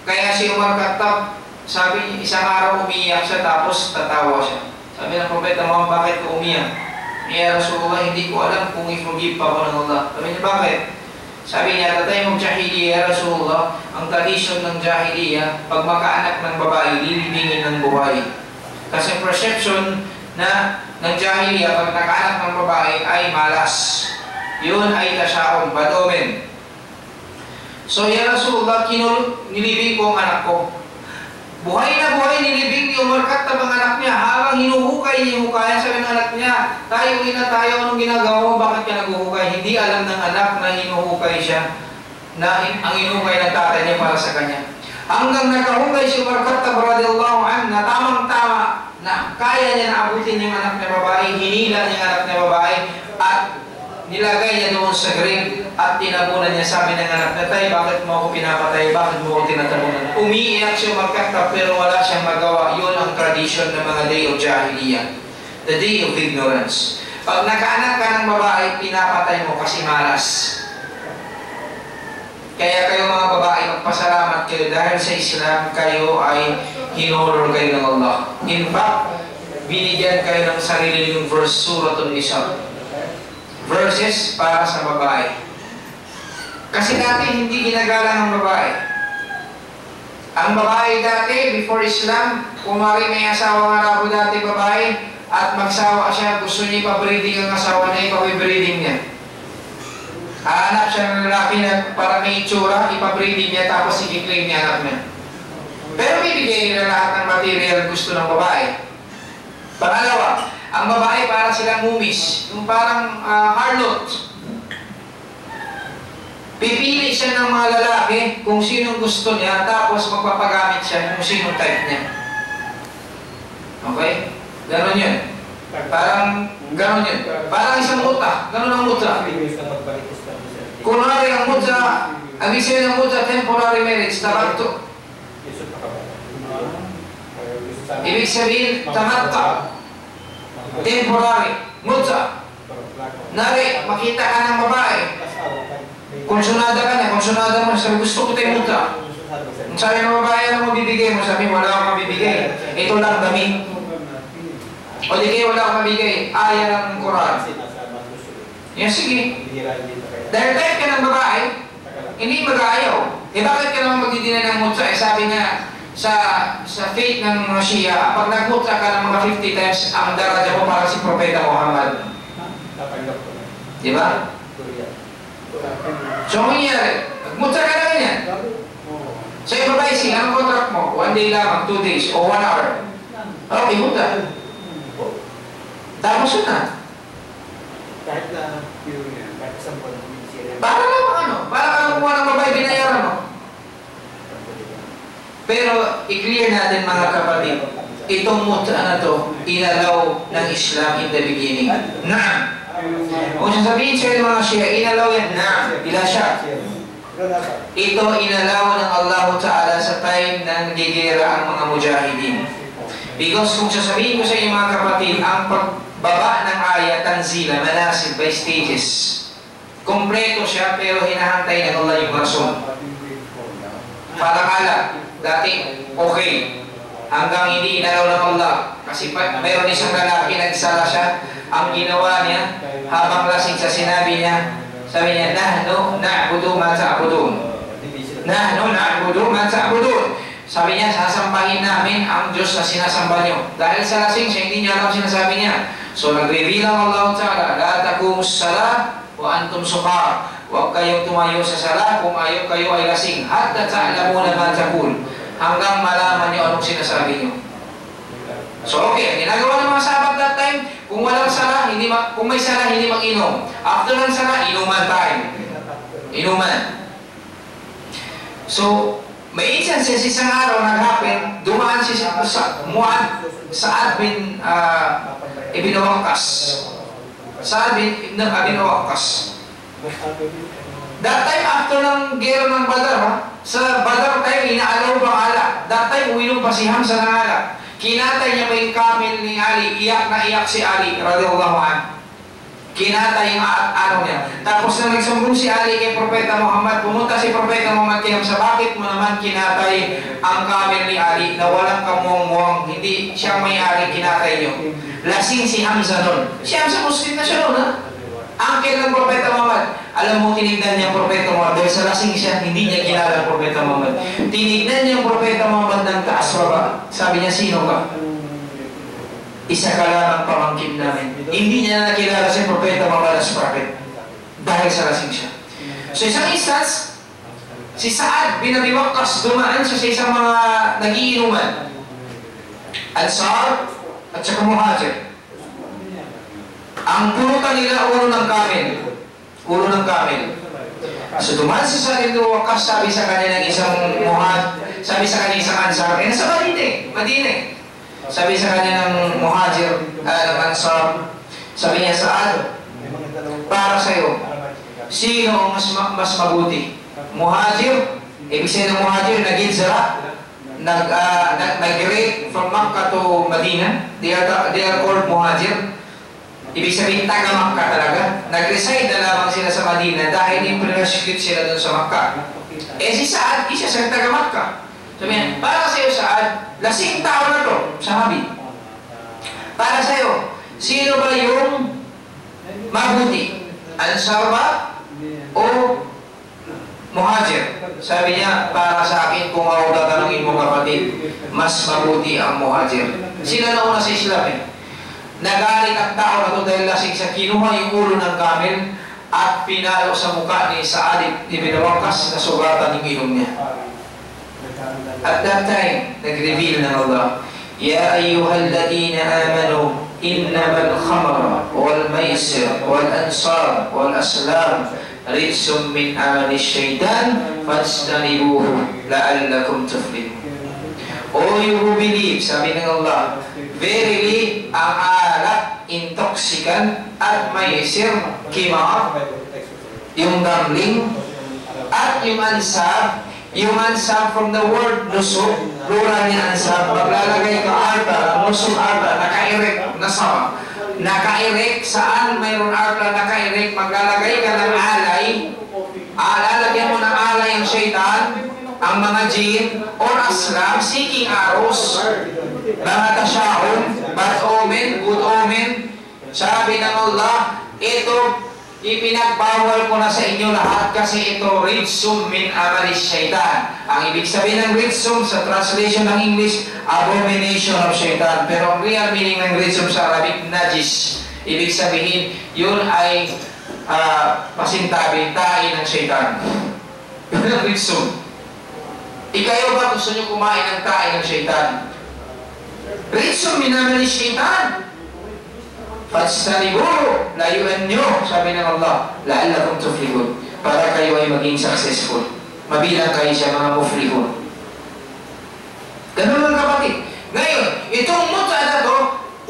Kaya si Umar Khattab, sabi niya, isang araw umiyak siya tapos tatawa siya. Sabi ng Propeta Muhammad, bakit ko umiyak? Ya Rasulullah, hindi ko alam kung i-forgive pa ko ng Allah. Sabi niya, bakit? Sabi niya, at the time of Jahiliyyah, Rasulullah, ang tradisyon ng Jahiliyyah, pag makaanak ng babae, lilibingin ng babae. Kasi perception na ng Jahiliyyah, pag nakaanak ng babae, ay malas. Yun ay tasyaon, bad omen. So, ya Rasulullah, nilibing ko ang anak ko. Buhay na buhay, nilibing ni Umar Khattab ang anak niya. Habang hinuhukay niya yung hukayan, sabi ng anak niya, tayo na tayo, anong ginagawa mo? Bakit ka naguhukay? Hindi alam ng anak na hinuhukay siya, na ang hinuhukay ng tatay niya para sa kanya. Hanggang nakahukay si Umar Khattab radhiyallahu anhu na tamang-tama na kaya niya na abutin yung anak na babae, hinila niya yung anak na babae, at nilagay niya doon sa grave at tinabunan niya. Sabi ng anak na, tay, bakit mo ako pinapatay? Bakit mo ako tinatabunan? Umiiyak siya magkakta pero wala siyang magawa. Yun ang tradition ng mga day of Jahiliyyah. The day of ignorance. Pag nakaanak ka ng babae, pinapatay mo kasi malas. Kaya kayo mga babae, magpasalamat kayo dahil sa Islam kayo ay hinonor kayo ng Allah. In fact, binigyan kayo ng sarili yung verse Suratul Nisa. Verses para sa babae. Kasi dati hindi ginagalang ng babae. Ang babae dati, before Islam, kumari may asawang Arabo dati babae, at magsawa siya, gusto niya ipabreeding ang asawa niya, ipabreeding niya. Aanap siya ng lalaki na para may itsura, ipabreeding niya, tapos i-claim niya anak niya. Pero bibigay nila lahat ng material gusto ng babae. Pangalawa, ang babae para silang mumis, yung parang harlot. Pipili siya ng mga lalaki kung sinong gusto niya, tapos magpapagamit siya kung sinong type niya. Okay? Ganon yun. Parang ganon yun. Parang isang muta. Ganon ang muta. Kunwari ang muta, ang isa ng muta, temporary marriage, tamatto. Ibig sabihin, tamatto. Temporary, muta. Nari, makita ka ng babae. Konsunada ka niya, konsunada mo, sabi gusto ko tayo muta. Sabi ng babae, ano mabibigay mo? Sabi, wala akong mabibigay. Ito lang damit. O di kayo wala akong mabibigay. Aya ng Quran. Yan, sige. Dahil type ka ng babae, hindi mag-ayaw. Eh bakit ka naman magdidina ng muta? Eh sabi nga, sa faith ng mga Shia, pag nagmuta ka ng mga 50 times, ang daraja mo para si Propeta Muhammad. Diba? So, ang nangyari, nagmuta ka na ganyan. So, yung babae, anong contract mo? 1 day lamang, 2 days, o 1 hour. Okay, muta. Tapos yun na. Kahit na pure yan, kahit isang buwan ng siya. Para lang ano? Para ka kumuha ng babae, binayaran mo. Pero i-clear natin mga kapatid, itong muta na to, inalaw ng Islam in the beginning. Naam. Kung sasabihin sa'yo ng mga Shia, inalaw yan, naam. Ila siya. Ito inalaw ng Allah Ta'ala sa time na nagigera ang mga mujahidin. Because kung sasabihin ko sa inyo mga kapatid, ang pagbaba ng ayat, tanzila, manasib by stages, kompleto siya pero hinahantay ng Allah yung rason. Patakala, dati okay, hanggang hindi inalaw ng Allah. Kasi mayroon isang lalaki, nagsala siya, ang ginawa niya, habang lasing sa sinabi niya, sabi niya, nahnu na'budu ma ta'budun. Nahnu na'budu ma ta'budun. Sabi niya, sasambahin namin ang Diyos na sinasamba niyo. Dahil sa lasing siya, hindi niya alam sinasabi niya. So nag-reveal ang Allah Ta'ala, la taqumus salah wa antum sukar. Huwag kayong tumayo sa salah kung ayaw kayo ay lasing. Hatta ta'lamuna ma taqul. Hanggang malaman niyo anong sinasabi niyo. So okay, ang ginagawa ng mga sahabat that time, kung walang sala, kung may sala, hindi mag-inom. After ng sala, inuman tayo. Inuman. So, may instances, isang araw nag-happen, dumaan siya sa Mu'ad, Sa'ad bin Ibn Waqqas. Sa'ad bin Ibn Waqqas. That time, after ng gera ng Badar, sa Badar time, inaalaw pang ala. That time, uwinom pa si Hamza ng ala. Kinatay niya pa yung kamil ni Ali, iyak na iyak si Ali, radhiyallahu anhu. Kinatay yung ano niya. Tapos nang nagsumbong si Ali kay Propeta Muhammad, pumunta si Propeta Muhammad kay Hamza, bakit mo naman kinatay ang kamil ni Ali na walang kamuang-muang, hindi siya may-ari, kinatay niyo. Lasing si Hamza nun. Si Hamza Muslim na siya nun, ha? Angkel ng Propeta Muhammad. Alam mo, tinignan niya ang Propeta Muhammad. Dahil sa lasing siya, hindi niya kilala ang Propeta Muhammad. Tinignan niya ang Propeta Muhammad ng taas baba. Sabi niya, sino ka? Isa ka lang ang pamangkin namin. Hindi niya nakilala si Propeta Muhammad as prophet. Dahil sa lasing siya. So isang instance, si Sa'ad bin Abi Waqqas dumaan siya sa isang mga nagiinuman. Ansar at saka Muhajir. Ang punutan nila, ulo ng kamil. Ulo ng kamil. So dumaan si Sa'ad bin Abi Waqqas, sabi sa kanila ng isang Muhajir, sabi sa kanila isang Ansar, nasa Madina. Sabi sa kanya ng Muhajir, ng Ansar, sabi niya, Sa'ad, para sa'yo, sino ang mas mabuti? Muhajir, ibig sabihin ng Muhajir, nag-hijra, nag-migrate from Makkah to Medina. They are called Muhajir. Ibig sabihin, taga-Makkah talaga. Nag-reside na lamang sila sa Medina dahil i-persecute sila doon sa Makkah. Eh si Sa'ad, isa sa taga-Makkah. Sabi niya, para sa'yo Sa'ad, lasing tao na to, sahabi. Para sa'yo, sino ba yung mabuti? Ansar ba o Muhajir? Sabi niya, para sa akin, kung ako tatanungin mo kapatid, mas mabuti ang Muhajir. Sila na una sa Islam eh. Nagalit ang tao na to dahil lasing sa kinuha yung ulo ng kamil at pinalo sa mukha ni Sa'ad ibn Waqqas na sugatan yung ilong niya. At that time, nag-reveal ng Allah, Ya ayyuhalladina amanu, innamal khamra, wal maisir, wal ansar, wal aslam, rijsum min amali syaitan, fajtanibuhu, la'allakum tuflihun. O you who believe, sabi ng Allah, verily, ang alak, intoxican, at maisir, kimar, yung gambling, at yung ansar, yung ansab from the word nusuk, plural ni ansab, maglalagay ka arta, nusuk arta, naka-erect, nasama. Naka-erect, saan mayroon arta naka-erect, maglalagay ka ng alay, lalagyan mo ng alay ang syaitan, ang mga jinn, or aslam, seeking arrows, mga tasyahon, bad omen, good omen. Sabi ng Allah, ito, ipinagbawal ko na sa inyo lahat kasi ito rijsum min amalis syaitan. Ang ibig sabihin ng rijsum sa translation ng English, abomination of syaitan. Pero ang real meaning ng rijsum sa Arabic, najis. Ibig sabihin, yun ay pasintabi, tae ng syaitan. Yun ang rijsum. Ikayo ba gusto nyo kumain ng tae ng syaitan? Rijsum min amalis syaitan. Fajtanibuhu, layuan nyo, sabi ng Allah, la'allakum tuflihun, para kayo ay maging successful. Mabilang kayo sa mga muflihun. Ganun lang kapatid. Ngayon, itong mut'a na to,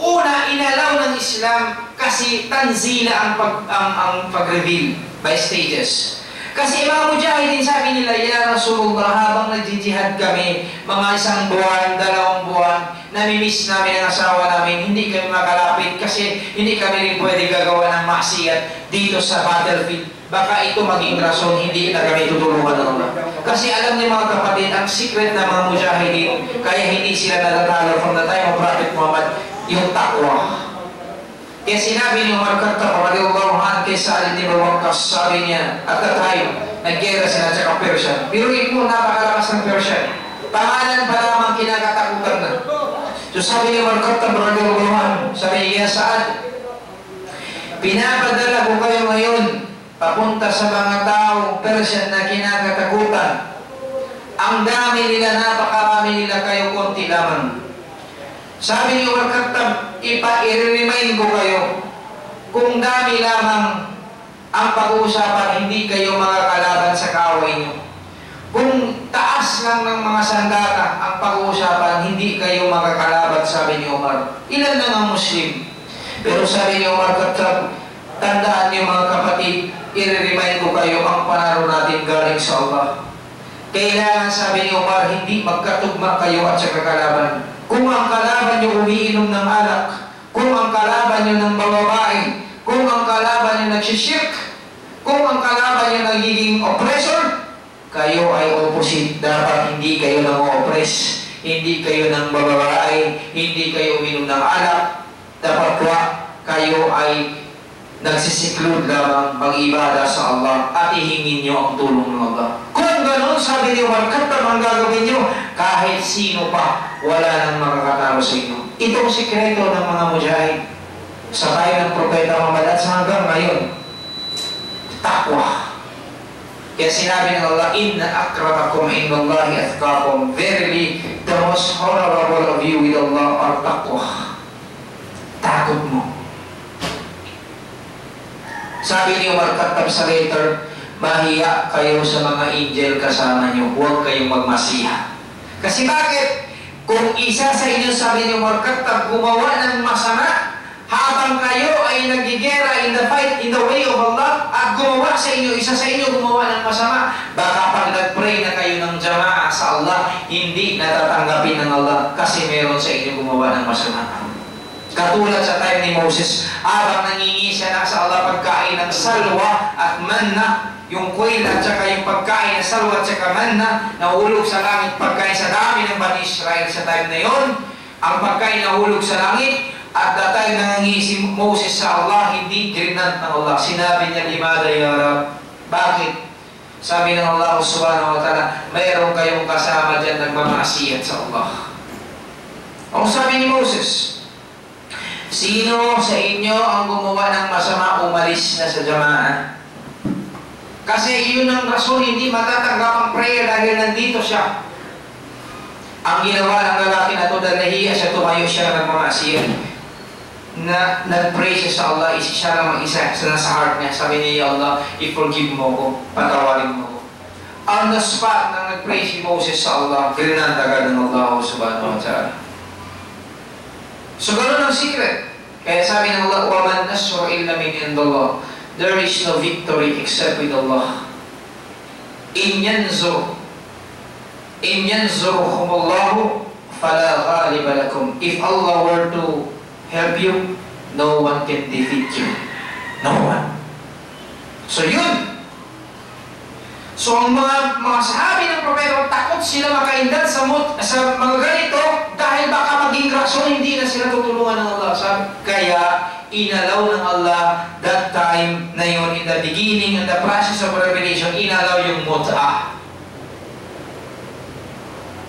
una, inalaw ng Islam kasi tanzila ang pag-reveal by stages. Kasi mga mujahidin, sabi nila, ya Rasulullah, habang nag-jihad kami, mga 1 buwan, 2 buwan, namimiss namin ang asawa namin, hindi kami makalapit kasi hindi kami rin pwede gagawa ng maksiyat dito sa battlefield. Baka ito maging rason, hindi na kami tutulungan ng Allah. Kasi alam niyo mga kapatid, ang secret ng mga mujahidin, kaya hindi sila natatalo from the time of Prophet Muhammad, yung takwa. Kaya sinabi ni Umar Khattab radhiyallahu anhu kay Sa'd ibn Waqqas, sabi niya, at that time, naggera sila sa Persian. Pero ito, napakalakas ng Persian. Pangalan pa lamang kinakatakutan na. So sabi ni Umar Khattab radhiyallahu anhu, sabi niya, Sa'd, pinapadala ko kayo ngayon papunta sa mga taong Persian na kinakatakutan. Ang dami nila, napakarami nila, kayo konti lamang. Sabi ni Umar Khattab, i-remind ko kayo, kung dami lamang ang pag-uusapan, hindi kayo makakalaban sa kaaway nyo. Kung taas lang ng mga sandata ang pag-uusapan, hindi kayo makakalaban, sabi ni Umar. Ilan lang ang Muslim? Pero sabi ni Umar Khattab, tandaan niyo mga kapatid, i-remind ko kayo, ang panalo natin galing sa Allah. Kailangan, sabi ni Umar, hindi magkatugma kayo at sa kakalaban. Kung ang kalaban nyo umiinom ng alak, kung ang kalaban nyo ng bababae, kung ang kalaban nyo nagsishirk, kung ang kalaban nyo nagiging oppressor, kayo ay opposite. Dapat hindi kayo nang oppress, hindi kayo ng bababae, hindi kayo uminom ng alak. Dapat kayo ay nagsisiklud lamang mag-ibada sa Allah at ihingin nyo ang tulong ng Allah. Kung gano'n, sabi ni Umar Khattab, ang gagawin nyo, kahit sino pa, wala nang makakatalo sa inyo. Itong sikreto ng mga mujahid sa tayo ng Propeta Muhammad at sa hanggang ngayon, takwa. Kaya sinabi ng Allah, inna akramakum indallahi atqakum. Verily, the most honorable of you with Allah are taqwa. Takot mo. Sabi ni Umar Khattab sa later, mahiya kayo sa mga angel kasama nyo, huwag kayong magmasiha. Kasi bakit? Kung isa sa inyo, sabi ni Umar Khattab, gumawa ng masama, habang kayo ay nagigera in the fight, in the way of Allah, at gumawa sa inyo, isa sa inyo gumawa ng masama, baka pag nag-pray na kayo ng jama'a sa Allah, hindi natatanggapin ng Allah kasi meron sa inyo gumawa ng masama. Katulad sa time ni Moses, habang nangingi siya na sa Allah pagkain ng salwa at manna, yung quail at saka yung pagkain ng salwa at saka manna, nahulog sa langit pagkain sa dami ng Bani Israel sa time na yon. Ang pagkain nahulog sa langit, at that time nangingi si Moses sa Allah, hindi grinant ng Allah. Sinabi niya, limada ya Rab. Bakit? Sabi ng Allah subhanahu wa ta'ala, mayroon kayong kasama dyan nagmamaasiyat sa Allah. Ang sabi ni Moses, sino sa inyo ang gumawa ng masama, umalis na sa jama'a? Kasi yun ang rason, hindi matatanggap ang prayer dahil nandito siya. Ang ginawa ng lalaki na ito, dahil nahiya siya, tumayo siya ng mga asiyat, na nag-pray siya sa Allah, siya lang mag-isa sa nasa heart niya. Sabi niya, Allah, i-forgive mo ko, patawarin mo ko. On the spot na nag-pray si Moses sa Allah, grinantagan ng Allah subhanahu wa ta'ala. So, ganoon ang secret. Kaya sabi ng Allah, وَمَنْ نَصْرُ إِلَّا مِنْ عِنْدَ اللَّهِ. There is no victory except with Allah. إِنْ يَنْزُرُكُمُ اللَّهُ فَلَا غَالِبَ لَكُمْ. If Allah were to help you, no one can defeat you. No one. So yun. So ang mga sahabi ng propeta, takot sila makaindal sa mga ganito dahil baka maging rason, hindi na sila tutulungan ng Allah. Kaya inalaw ng Allah that time na yun, in the beginning, in the process of revelation, inalaw yung mut'a.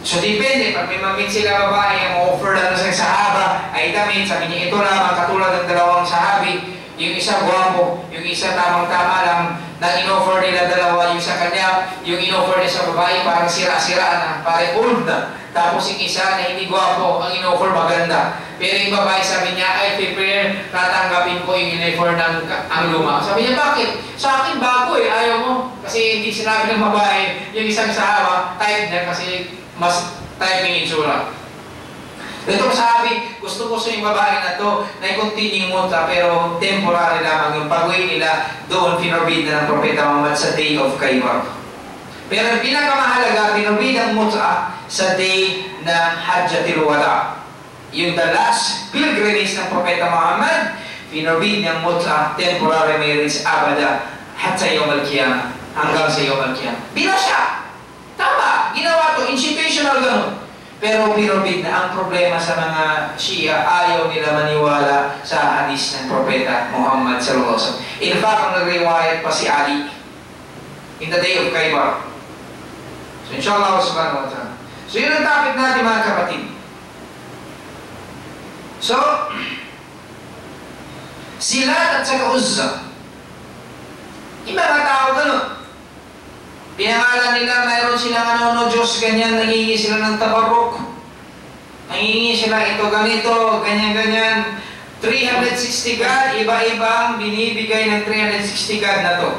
So depende, pag may mamit sila babae, ang offer lang sa sahaba ay damit, sabi niya ito lamang, katulad ng dalawang sahabi, yung isa guwapo, yung isa tamang-tama lang, na in-offer nila dalawa, yung sa kanya, yung in-offer niya sa babae, parang sira-sira na, parang old na. Tapos yung isa na hindi guwapo, ang in-offer maganda. Pero yung babae sabi niya, I prepare, tatanggapin ko yung in-offer ng ang luma. Sabi niya, bakit? Sa akin bago ayaw mo. Kasi hindi sinabi ng babae, yung isang sahaba, type niya kasi mas typing itsura. Ito sabi, gusto ko sa yung babae na to, na i-continue muta, pero temporary lamang yung pag-uwi nila, doon pinorbid na ng Propeta Muhammad sa day of Khaybar. Pero yung pinakamahalaga, pinorbid ang muta sa day ng Hajjatul Wada. Yung the last pilgrimage ng Propeta Muhammad, pinorbid niyang muta, temporary marriage, abada, hatta yawm al-qiyamah, hanggang sa yawm al-qiyamah. Bila siya! Tama! Ginawa to, institutional ganun. Pero pinorbid na. Ang problema sa mga Shia, ayaw nila maniwala sa hadis ng Propeta Muhammad sallallahu alaihi wasallam. In fact, ang nag-riwayat pa si Ali in the day of Khaybar. So inshallah subhanahu wa ta'ala. So yun ang topic natin mga kapatid. So Silat at saka Uzza, yung mga tao ganun. Pinangalan nila, mayroon silang Diyos, ganyan, nangingi sila ng tabarruk. Nangingi sila ito, ganito, ganyan-ganyan. 360 God, iba-ibang binibigay ng 360 God na to.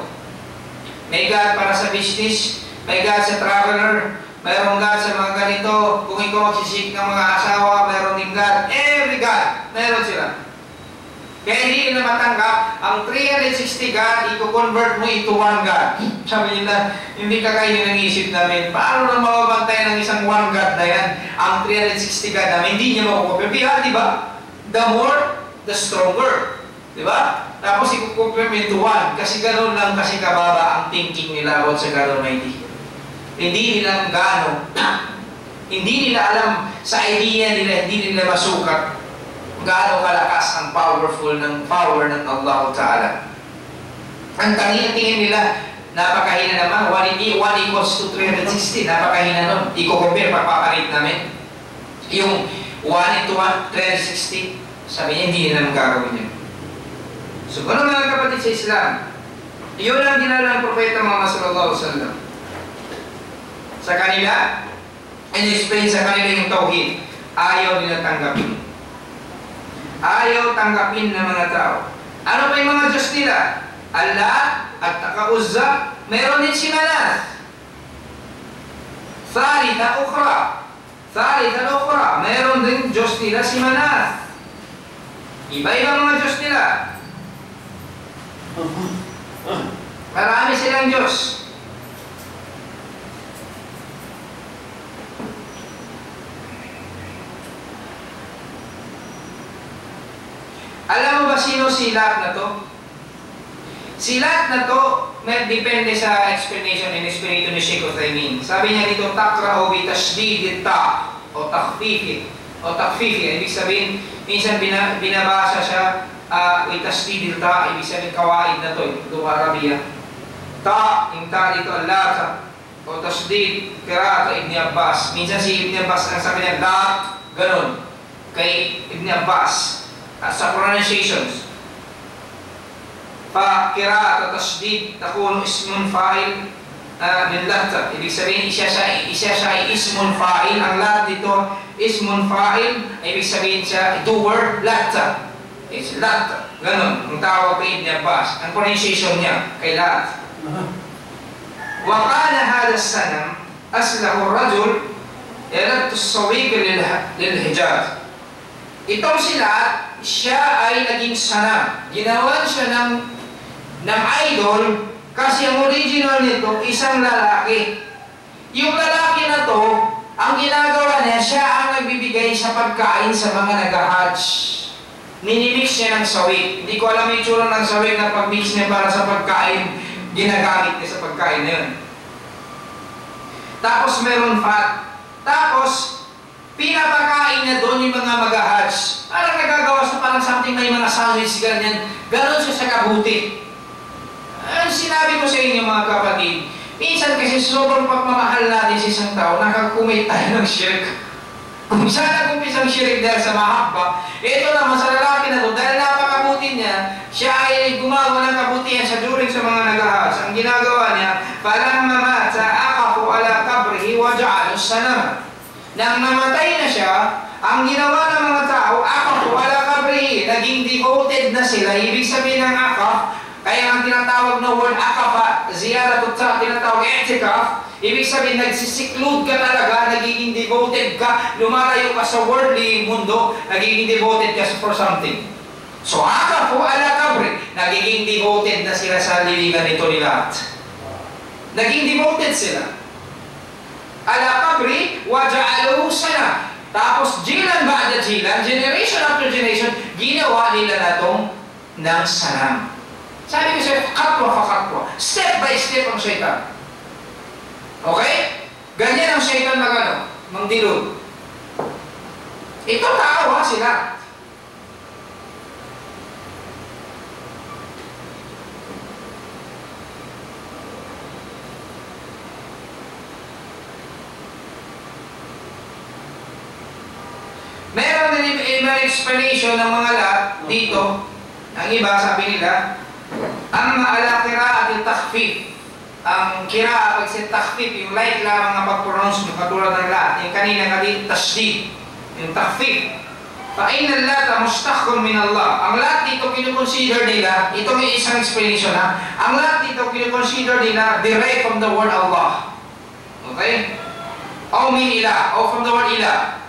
May God para sa business, may God sa traveler, mayroong God sa mga ganito. Kung ikaw magsisik ng mga asawa, mayroon din God. Every God, mayroon sila. Kaya hindi nila matanggap, ang 360 God, i-convert mo into one God. Sabi nila, hindi kakainin ng isip namin, paano na mababantay ng isang one God na yan? Ang 360 God namin, hindi niya makukumpirm. Di ba? The more, the stronger. Di ba? Tapos i-confirm into one. Kasi gano'n lang kasi kababa ang thinking nila about sa God Almighty. Hindi nila gano'n. Hindi nila alam sa idea nila, hindi nila masukat gaano kalakas ang power ng Allah Ta'ala. Ang tingin nila, napakahina naman, 1 equals to 360, napakahina nun. I-compare, pagpapalit namin. Yung 1 into 1, 360, sabi niya, hindi nila magagawin yun. So, ano mga kapatid sa Islam? Yun ang dinala ng Propeta Muhammad sallallahu alaihi wasallam. Sa kanila, in-explain sa kanila yung tauhid, ayaw nila tanggapin. Ayaw tanggapin ng mga tao. Ano pa yung mga Diyos nila? Allah at Uzza, meron din si Manat. Thalitha ukhra, meron din Diyos nila si Manat. Iba-iba mga Diyos nila. Marami silang Diyos. Alam mo ba sino silat na to? Silat na to, may depende sa explanation and explanation ni Sheikh Uthaymin. Sabi niya dito, takra'u bi tashdid ta o takfifi. Ibig sabihin, minsan binabasa siya bi tashdid ta, ibig sabihin kawaid na to, ito Arabiya. Ta, yung ta dito, Allah o tashdid, qira'at Ibn Abbas. Minsan si Ibn Abbas, ang sabi niya, la, ganun, kay Ibn Abbas. Sa pronunciations, fa-qira'at at tashdid takun ismun fa'il min latta. Ibig sabihin, isa siya ay ismun fa'il. Ang lat dito, ismun fa'il, ibig sabihin siya, doer, latta. It's latta. Ganon, ang tawag kay Ibn Abbas. Ang pronunciation niya, kay lat. Wa qala hadha as-sanam aslahu ar-rajul yarat as-sawiq lil-Hijaz. Itong silat, siya ay naging sanam. Ginawan siya ng idol kasi ang original nito, isang lalaki. Yung lalaki na to, ang ginagawa niya, siya ang nagbibigay sa pagkain sa mga nag-hajj. Ninimix niya ng sawik. Hindi ko alam yung itsura ng sawik na pag-mix niya para sa pagkain, ginagamit niya sa pagkain na yun. Tapos meron fat. Tapos, pinapakain na doon yung mga mag-hajj. Parang nagagawa sa parang something, may mga sandwich, ganyan. Ganon siya sa kabuti. Sinabi ko sa inyo mga kapatid, minsan kasi sobrang pagmamahal natin sa isang tao, nakakumit tayo ng shirk. Kung saan nag-umpisang shirk dahil sa mahabba, ito naman sa lalaki na to, dahil napakabuti niya, siya ay gumagawa ng kabutihan sa during sa mga nag-hajj. Ang ginagawa niya, parang mamata, akafu ala kabrihi wa ja'alus sanam. Nang namatay na siya, ang ginawa ng mga tao, akaf wala kabri, naging devoted na sila. Ibig sabihin ng akaf, kaya ang tinatawag na word akaf, ziyarat at tinatawag i'tikaf, Ibig sabihin, nagsisiklud ka talaga, nagiging devoted ka, lumalayo ka sa worldly mundo, nagiging devoted ka for something. So, akafu ala kabri, nagiging devoted na sila sa lilingan nito ni lahat. Naging devoted sila. Ala kabri, waja'aluhu sana. Tapos, jilan ba'da jilan, generation after generation, ginawa nila na itong ng sanam. Sabi ko sa'yo, katwa fa katwa. Step by step ang syaitan. Okay? Ganyan ang syaitan magano, mangdilog. Ito tao ha, sila. Meron din ibang explanation ng mga lahat dito. Ang iba, sabi nila, ang ala qira'at al-takhfif. Ang qira'at al-takhfif, yung light lamang ang pag-pronounce mo, katulad ng lahat. Yung kanina kadi, tashdid. Yung takhfif. Fa'inna al-lata mustakhun min Allah. Ang lahat dito kinukonsider nila, ito may isang explanation ha. Ang lahat dito kinukonsider nila derived from the word Allah. Okay? O min ilah, o from the word ilah.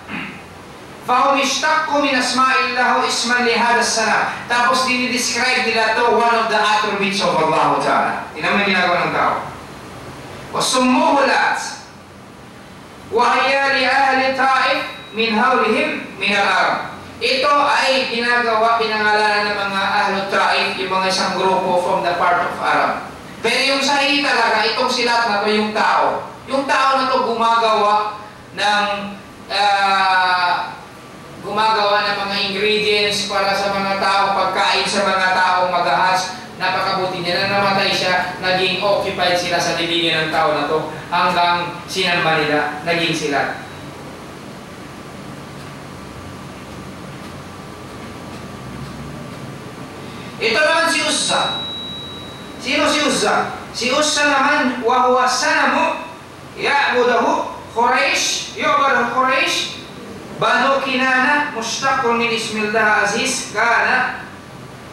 فَهُمْ اشْتَقُّوا مِنْ أَسْمَاءِ اللَّهِ إِسْمًا لِهَذَا السَّلَامِ. Tapos dinidescribe nila to one of the attributes of Allah Ta'ala. Tingnan mo yung ginagawa ng tao. وَسُمُّوهُ لَاتْ وَهِيَ لِأَهْلِ طَائِفٍ مِنْ هَوْلِهِمْ مِنَ الْعَرَبِ. Ito ay ginagawa, pinangalanan ng mga Ahlul Ta'if, yung mga isang grupo from the part of Arab. Pero yung sahi talaga, itong silat na to, yung tao. Yung tao na to gumagawa ng mga ingredients para sa mga tao, pagkain sa mga tao, mag-ahas. Napakabuti niya. Nang namatay siya, naging occupied sila sa libingan ng tao na to hanggang sinalba nila, naging sila. Ito naman si Uzza. Sino si Uzza? Si Uzza naman, wa huwa sanamu ya'budahu Quraish, yu'badu Quraish, Banu Kinana, mushtaqun min ismillah aziz, kana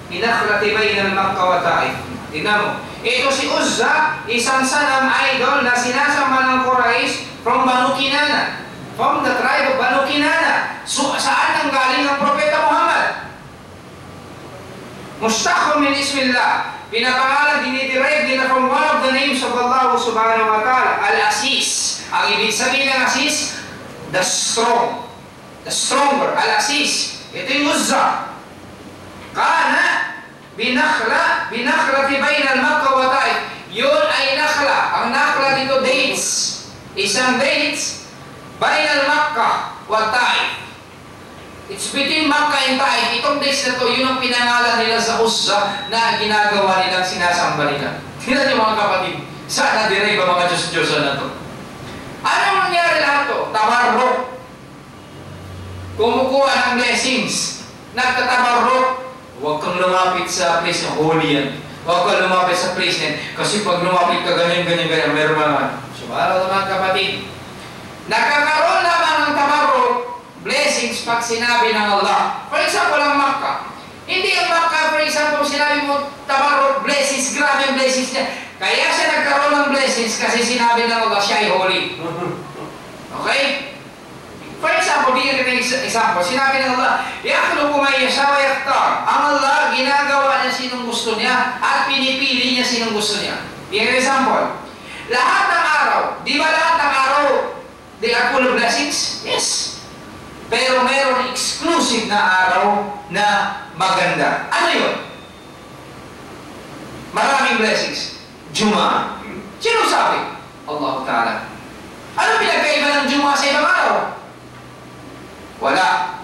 minakhlati bainal Makkah wa Ta'if. Tingnan mo. Ito si Uzza, isang sanam idol na sinasamba ng Quraish from Banu Kinana. From the tribe of Banu Kinana. So, saan ang galing ng Propeta Muhammad? Mushtaqun min ismillah. Pinapangalan, diniderive nila from one of the names of Allah subhanahu wa ta'ala, Al-Aziz. Ang ibig sabihin ng Aziz, the strong. The stronger, Al-Aziz. Ito yung Uzza. Kana, binakhla bainal Makkah wa Ta'if. Yun ay nakhla. Ang nakhla dito, dates. Isang dates, bainal Makkah wa Ta'if. It's between Makkah and Ta'if. Itong dates na to, yun ang pinangalan nila sa Uzza na ginagawa nilang sinasamba nila. Tingnan niyo mga kapatid, saan na-derive ang mga Diyos-Diyosan na to? Anong nangyari lahat to? Tabarrok. Kumukuha ng blessings. Nagtatabarrok. Huwag kang lumapit sa place na holy yan. Huwag kang lumapit sa place na yan. Kasi pag lumapit ka ganyan, meron mga. Subhanahu mga kapatid. Nagkakaroon lamang ng tabarrok, blessings pag sinabi ng Allah. For example, ang Makkah. Hindi ang Makkah, for example, sinabi mo tabarrok, blessings, grabe ang blessings niya. Kaya siya nagkaroon ng blessings kasi sinabi ng Allah, siya ay holy. Okay? For example, bigyan kita ng example. Sinabi ng Allah, yakhluqu man yasha wa yakhtar. Ang Allah, ginagawa niya sinong gusto niya at pinipili niya sinong gusto niya. Bigyan kita example. Lahat ng araw, di ba lahat ng araw, they are full of blessings? Yes. Pero mayroon exclusive na araw na maganda. Ano yun? Maraming blessings. Juma. Sino sabi? Allah Ta'ala. Ano pinagkaiba ng Juma sa ibang araw? Wala.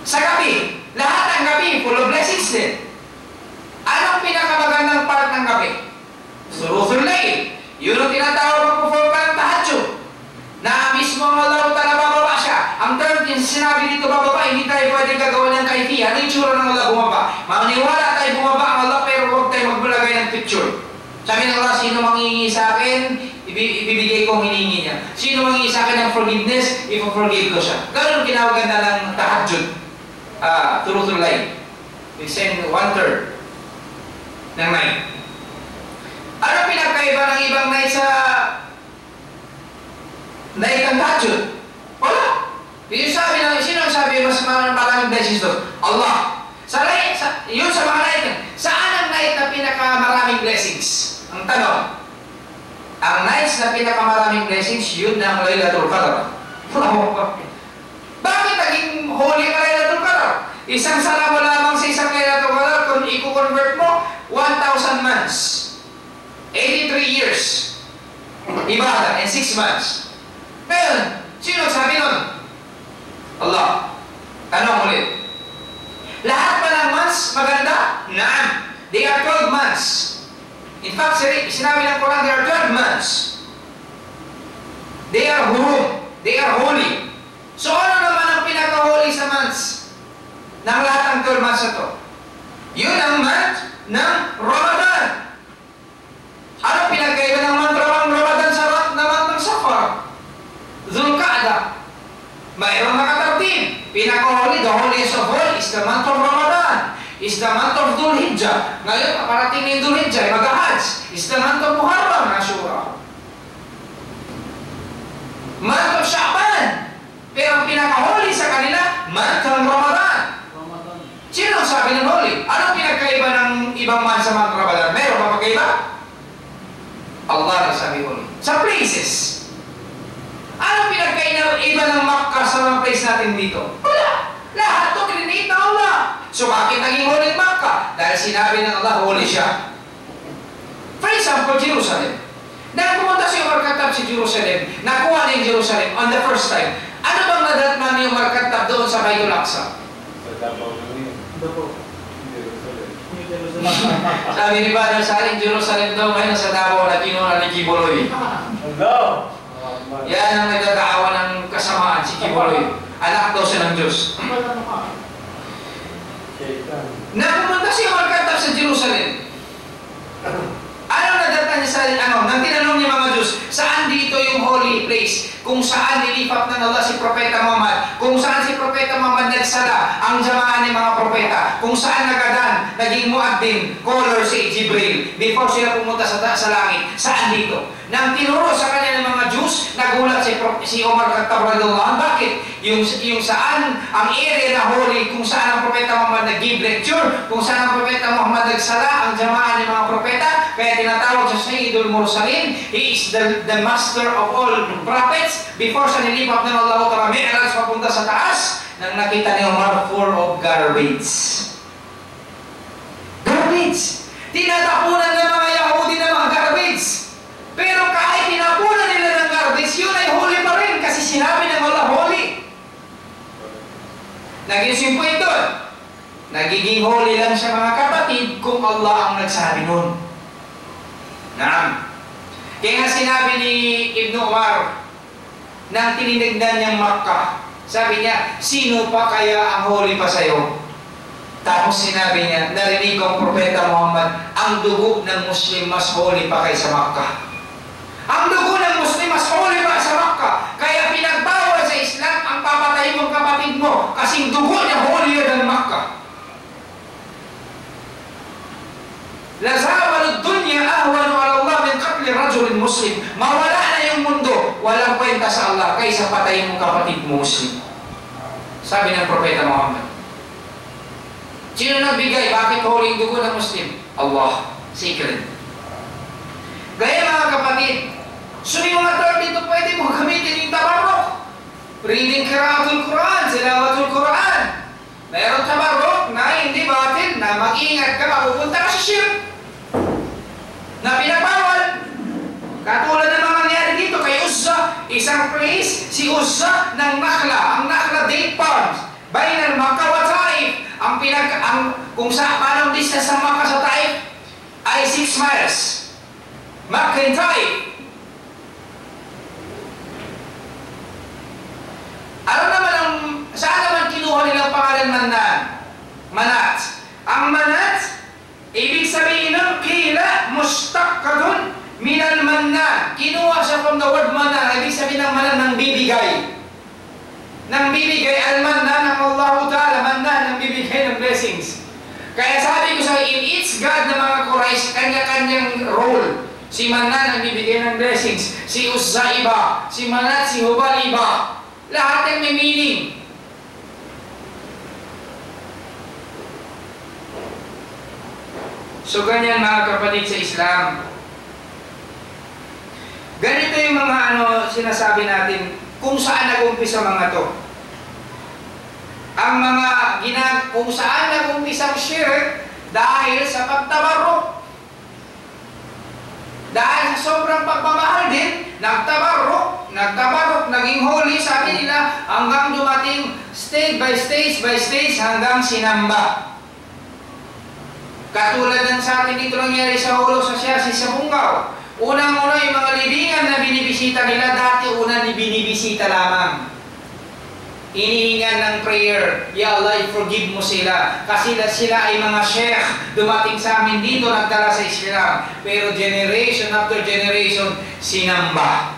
Sa gabi, lahat ng gabi, full of blessings din. Anong pinakamagandang part ng gabi? Sulusul layl. Yun ang tinatawag mag-perform ka ng tahajjud. Na mismo ang Allah Ta'ala bababa siya. Ang term din sinabi dito bababa, hindi tayo pwede gagawa ng kaifiya. Ano yung tsura ng Allah bumaba? Maniwala tayo bumaba ang Allah, pero huwag tayo magbulagay ng picture. Sabi ng Allah, sino manghihingi sa akin, ibibigay ko ang hinihingi niya. Sino manghihingi sa akin ng forgiveness, ipo-forgive ko siya. Ganun kinawagan na ng tahajjud. Thuluthul layl. We send 1/3 ng night. Ano pinagkaiba ng ibang night sa night ang tahajjud? Wala. Sino ang sabi mas maraming blessings doon? Allah. Yun sa mga night. Saan ang night na pinakamaraming blessings? Ang tanong. Ang nights na pinakamaraming blessings, yun na ang Laylatul Qadr. Bakit naging holy ang Laylatul Qadr? Isang sara mo lamang sa isang Laylatul Qadr, kung i-convert mo, 1,000 months. 83 years. Ibadah, and 6 months. Ngayon, sino sabi nun? Allah. Tanong ulit. Lahat ba ng months maganda? Naam. They are 12 months. In fact, sinabi ng Quran, they are 12 months. They are hurum. They are holy. So ano naman ang pinaka-holy sa months ng lahat ng 12 months na to? Yun ang month ng Ramadan. Ano pinagkaiba ng month ng Ramadan sa month ng Safar? Dhul-Qa'dah. Mayroong nakatartin. Pinaka-holy, the holiest of all is the month of Ramadan. Is the month of Dhul Hijjah. Ngayon, parating ng Dhul Hijjah, mag-Hajj. Is the month of Muharram, Ashura. Month of Sha'ban. Pero ang pinaka-holy sa kanila, month ng Ramadan. Sino ang sabi ng holy? Anong pinagkaiba ng ibang month sa month ng Ramadan? Meron ba magkaiba? Allah ang sabi holy. Sa places. Anong pinagkaiba ng Makkah sa mga place natin dito? Wala. Lahat ito krinate ng Allah. So bakit naging holy Makkah? Dahil sinabi ng Allah, holy siya. For example, Jerusalem. Dahil pumunta si Umar Khattab si Jerusalem, nakuha niya Jerusalem on the first time. Ano bang nadatnan ni Umar Khattab doon sa Baitul Aqsa? Sa Davao lang yun. Jerusalem. Sabi ni Badal Salim, Jerusalem daw ngayon sa Davao na kinuha ni Kibuloy. No! Yan ang nagdadaawa ng kasamaan si Kibuloy. Anak daw siya ng Diyos. Napumunta si Umar Khattab sa Jerusalem. Ano nadatnan niya sa nang tinanong niya mga Diyos, saan dito yung holy place? Kung saan nilipat ng Allah si Propeta Muhammad? Kung saan si Propeta Muhammad nagsala ang jamaan ng mga propeta? Kung saan nagadan, naging muaddin, caller si Jibril before sila pumunta sa langit? Saan dito? Nang tinuro sa kanya ng mga Diyos, nagulat si Umar Khattab radhiyallahu anhu. Bakit? Yung saan ang area na holy, kung saan ang Propeta Muhammad nag-give lecture, kung saan ang Propeta Muhammad nagsala ang jamaan ng mga propeta, kaya tinatawag siya Sayyidul Mursalin. He is the master of all prophets. Before sa nilipat ng Allah Ta'ala Mi'raj papunta sa taas, nang nakita ni Umar full of garbage. Garbage! Tinatapunan ng mga Yahudi ng mga garbage. Pero kahit tinapunan nila ng garbage, yun ay holy pa rin kasi sinabi ng Allah holy. Naging simple doon. Nagiging holy lang siya mga kapatid kung Allah ang nagsabi nun. Naam. Kaya nga sinabi ni Ibn Umar nang tininignan niyang Makkah, sabi niya, sino pa kaya ang holy pa sa'yo? Tapos sinabi niya, narinig ko ang Propeta Muhammad, ang dugo ng Muslim mas holy pa kaysa Makkah. Ang dugo ng Muslim mas holy pa sa Makkah. Kaya pinagbawal sa Islam ang papatayin mong kapatid mo kasing dugo niya holier than Makkah. Lazawal ad-dunya ahwanu ala Allah min qatli rajulin muslim. Mawala na yung mundo, walang kwenta sa Allah kaysa patayin mong kapatid mo Muslim. Sabi ng Propeta Muhammad. Sino nagbigay? Bakit holy yung dugo ng Muslim? Allah. Secret. Gaya mga kapatid, sumi mga term dito pwede mo gamitin yung tabarrok. Reading Qira'atul Quran, Tilawatul Quran. Mayroon tabarrok na hindi batil, na mag-ingat ka, mapupunta ka sa shirk. Na pinapawal. Katulad ng mga nangyari dito kay Uzza, isang place, si Uzza ng Nakhla, ang Nakhla date palms, bainal Makkah wa Taif. Kung sa paano distance ng Makkah sa Taif ay 6 miles. Makkah and Taif. Ano naman saan naman kinuha nilang pangalan Manat? Ang Manat, ibig sabihin ng kila mustaqqadun minal mannan. Kinuha siya from the word mannan. Ibig sabihin ng mannan ng bibigay. Nang bibigay al-mannan ng Allah Ta'ala, mannan ng bibigay ng blessings. Kaya sabi ko sa in each God ng mga Quraysh, kanya-kanyang role. Si Manan ang bibigay ng blessings. Si Uzza iba. Si Manat, si Hubal iba. Lahat yung may meaning. So ganyan mga kapatid sa Islam. Ganito yung mga sinasabi natin kung saan nag-umpisa mga to. Ang mga kung saan nag-umpisa ang shirk dahil sa pagtabarruk. Dahil sa sobrang pagmamahal din, nagtabarruk, naging holy, sabi nila, hanggang dumating stage by stage hanggang sinamba. Katulad ng sa atin dito nangyari sa Holo sa Siasi sa Bungaw. Unang-una yung mga libingan na binibisita nila, dati una ni binibisita lamang. Inihingan ng prayer, Ya Allah, forgive mo sila. Kasi sila ay mga sheikh, dumating sa amin dito, nagdala sa Islam. Pero generation after generation, sinamba.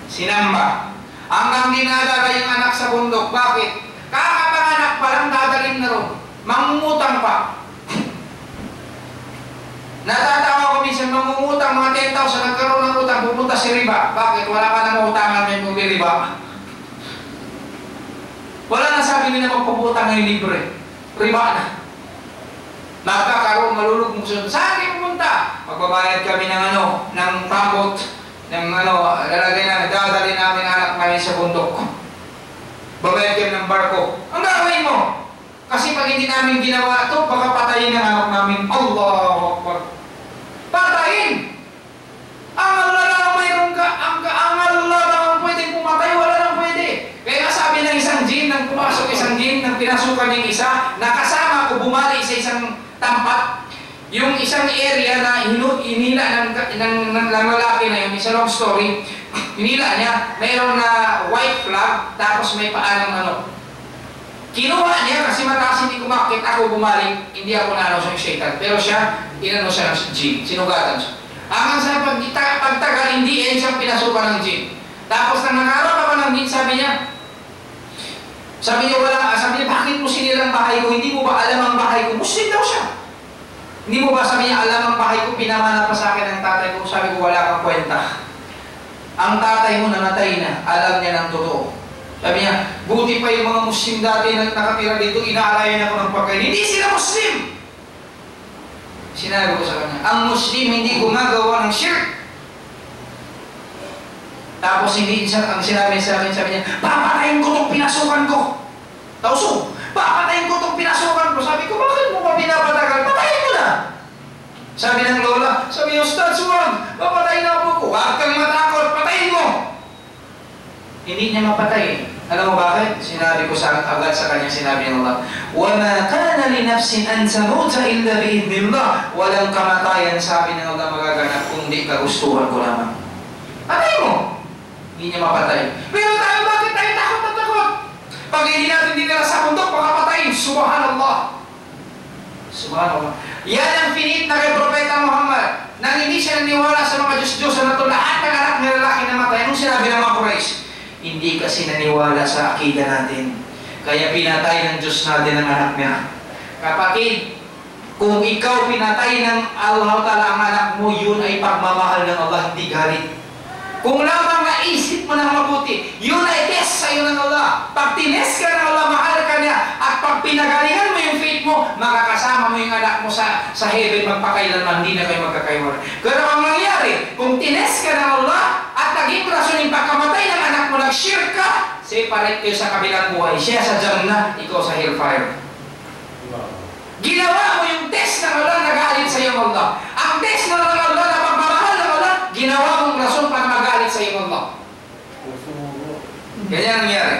Sinamba. Hanggang dinadala yung anak sa bundok. Bakit? Kakapanganak pa lang, dadalhin na ron. Mangungutang pa. Natatawa ko minsan, mangungutang mga 10,000, nagkaroon ng utang, pupunta si riba. Bakit? Wala ka na mautangan, may bumiriba. Wala na sabi nila magpaputang ng libre. Riba na. Magkakaroon, malulog mo sunod. Saan kayo pumunta? Magbabayad kami ng ng pambot, ng lalagay na, dadali namin anak namin sa bundok. Babayad kami ng barko. Ang gagawin mo? Kasi pag hindi namin ginawa ito, baka patayin ng anak namin. Allahu Akbar. Patayin! Ang Allah lang mayroon ka, ang Allah lang pwedeng pumatay, wala lang pwede. Kaya sabi ng isang jin, nang pumasok isang jin, nang pinasukan yung isa, nakasama ko bumali sa isang tampat, yung isang area na inila ng lalaki na yung isa long story, inila niya, mayroon na white flag, tapos may paanong kinuha niya kasi mataas hindi kumakit, ako bumalik, hindi ako sa shaitan. Pero siya, siya ng jin, sinugatan siya. Hanggang sa pagtagal, hindi siyang pinasukan ng jin. Tapos nang nakaroon ako ng jin, sabi niya, bakit mo sinilang bahay ko? Hindi mo ba alam ang bahay ko? Muslim daw siya. Hindi mo ba, sabi niya, alam ang bahay ko, pinamana pa sa akin ng tatay ko. Sabi ko, wala kang kwenta. Ang tatay mo namatay na, alam niya ng totoo. Sabi niya, buti pa yung mga Muslim dati na nakatira dito, inaalayan ako ng pagkain. Hindi sila Muslim! Sinabi ko sa kanya, ang Muslim hindi gumagawa ng shirk. Tapos ang sinabi sa akin, sabi niya, papatayin ko itong pinasukan ko. Tauso, papatayin ko itong pinasukan ko. Sabi ko, bakit mo pa pinapatagal? Patayin mo na! Sabi ng lola, sabi niya, Ustad, suwag, papatayin na ako ko. Huwag kang matakot, patayin mo! Hindi niya mapatay. Alam mo bakit? Sinabi ko agad sa kanya, sinabi ng Allah, وَمَا كَانَ لِنَفْسٍ أَن تَمُوتَ إِلَّا بِإِذْنِ اللَّهِ. Walang kamatayan, sabi ng Allah, magaganap kung di kagustuhan ko lamang. Patay mo! Hindi niya mapatay. Pero tayo, bakit tayo takot na takot? Pag hindi natin dinala sa bundok, makapatayin. Subhanallah. Subhanallah. Yan ang finit na kay Propeta Muhammad. Nang hindi siya naniwala sa mga Diyos-Diyosan na ito, lahat ng anak na lalaki na matay. Anong sinabi ng mga Quraysh? Hindi kasi naniwala sa akida natin. Kaya pinatay ng Diyos natin ang anak niya. Kapatid, kung ikaw pinatay ng Allah Ta'ala ang anak mo, yun ay pagmamahal ng Allah, hindi galit. Kung lamang naisip mo ng mabuti, yun ay test sa iyo ng Allah. Pag tines ka ng Allah, mahal ka niya, at pag pinagalingan mo yung faith mo, makakasama mo yung anak mo sa heaven, magpakailanman, hindi na kayo magkakaiwala. Pero ang nangyari, kung tines ka ng Allah, at naging rason yung pagkamatay ng anak mo, nag-shirk ka, separate kayo sa kabilang buhay. Siya sa Jannah, ikaw sa hellfire. Ginawa mo yung test ng Allah, nagalit sa iyo Allah. Ang test ng Allah na pagmamahal ng Allah, ginawa mong rason para magalit sa iyo Allah. Ganyan nangyari.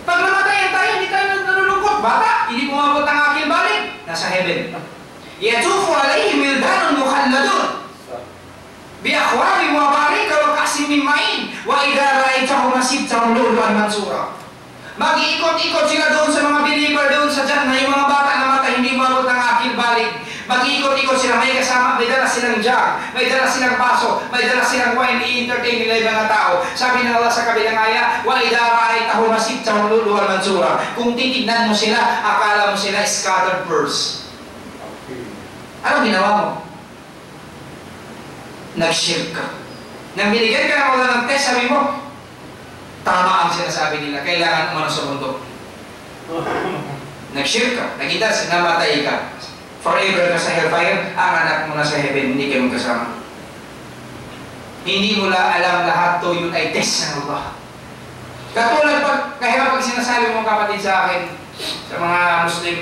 Pag namatayan tayo, hindi tayo nalulungkot. Bata, hindi pumabot ang aking balik. Nasa heaven. Yatufu alayhim wildanun mukhalladun biakhwari wa barika wa kasim min ma'in wa idha ra'aytahum masibtahum lulu'an mansura. Mag-iikot-ikot sila doon sa mga believer doon sa Jannah, yung mga bata na mata hindi mabot ng akil balik. Mag-iikot-ikot sila, may kasama, may dala silang jug, may dala silang baso, may dala silang wine, i-entertain nila yung mga tao. Sabi ng Allah sa kabilang aya, wa idha ra'aytahum masibtahum lulu'an mansura. Kung titignan mo sila, akala mo sila scattered birds. Anong ginawa mo? nag-shirk ka. Nang binigyan ka na wala ng test, sabi mo, tama ang sinasabi nila, kailangan umano sa mundo. Nag-shirk ka, nakita, namatay ka. Forever ka sa hellfire, ang anak mo na sa heaven, hindi kayo magkasama. Hindi mo alam lahat to, yun ay test ng Allah. Katulad kaya pag sinasabi mo kapatid sa akin, sa mga Muslim,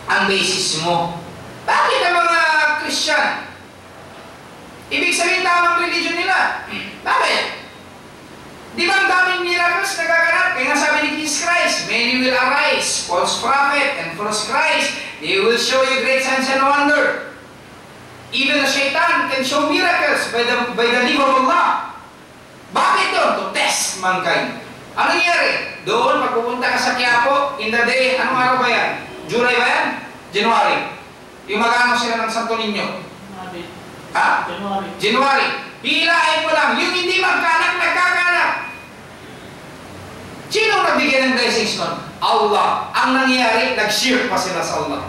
ang basis mo, bakit ang mga Christian? Ibig sabihin tamang religion nila. Bakit? Di ba ang daming miracles nagaganap? Kaya nga sabi ni Jesus Christ, many will arise, false prophet and false Christ. They will show you great signs and wonder. Even the shaitan can show miracles by the name of Allah. Bakit doon? To test mankind. Ano nangyari? Doon, pagpupunta ka sa Quiapo, in the day, anong araw ba yan? July ba yan? January. Yung mag-ano sila ng Santo Niño? Ha? January. Hilahin mo lang. Yung hindi magkanak, nagkakanak. Sino nagbigyan ng blessings nun? Allah. Ang nangyari, nag-shirk pa sila sa Allah.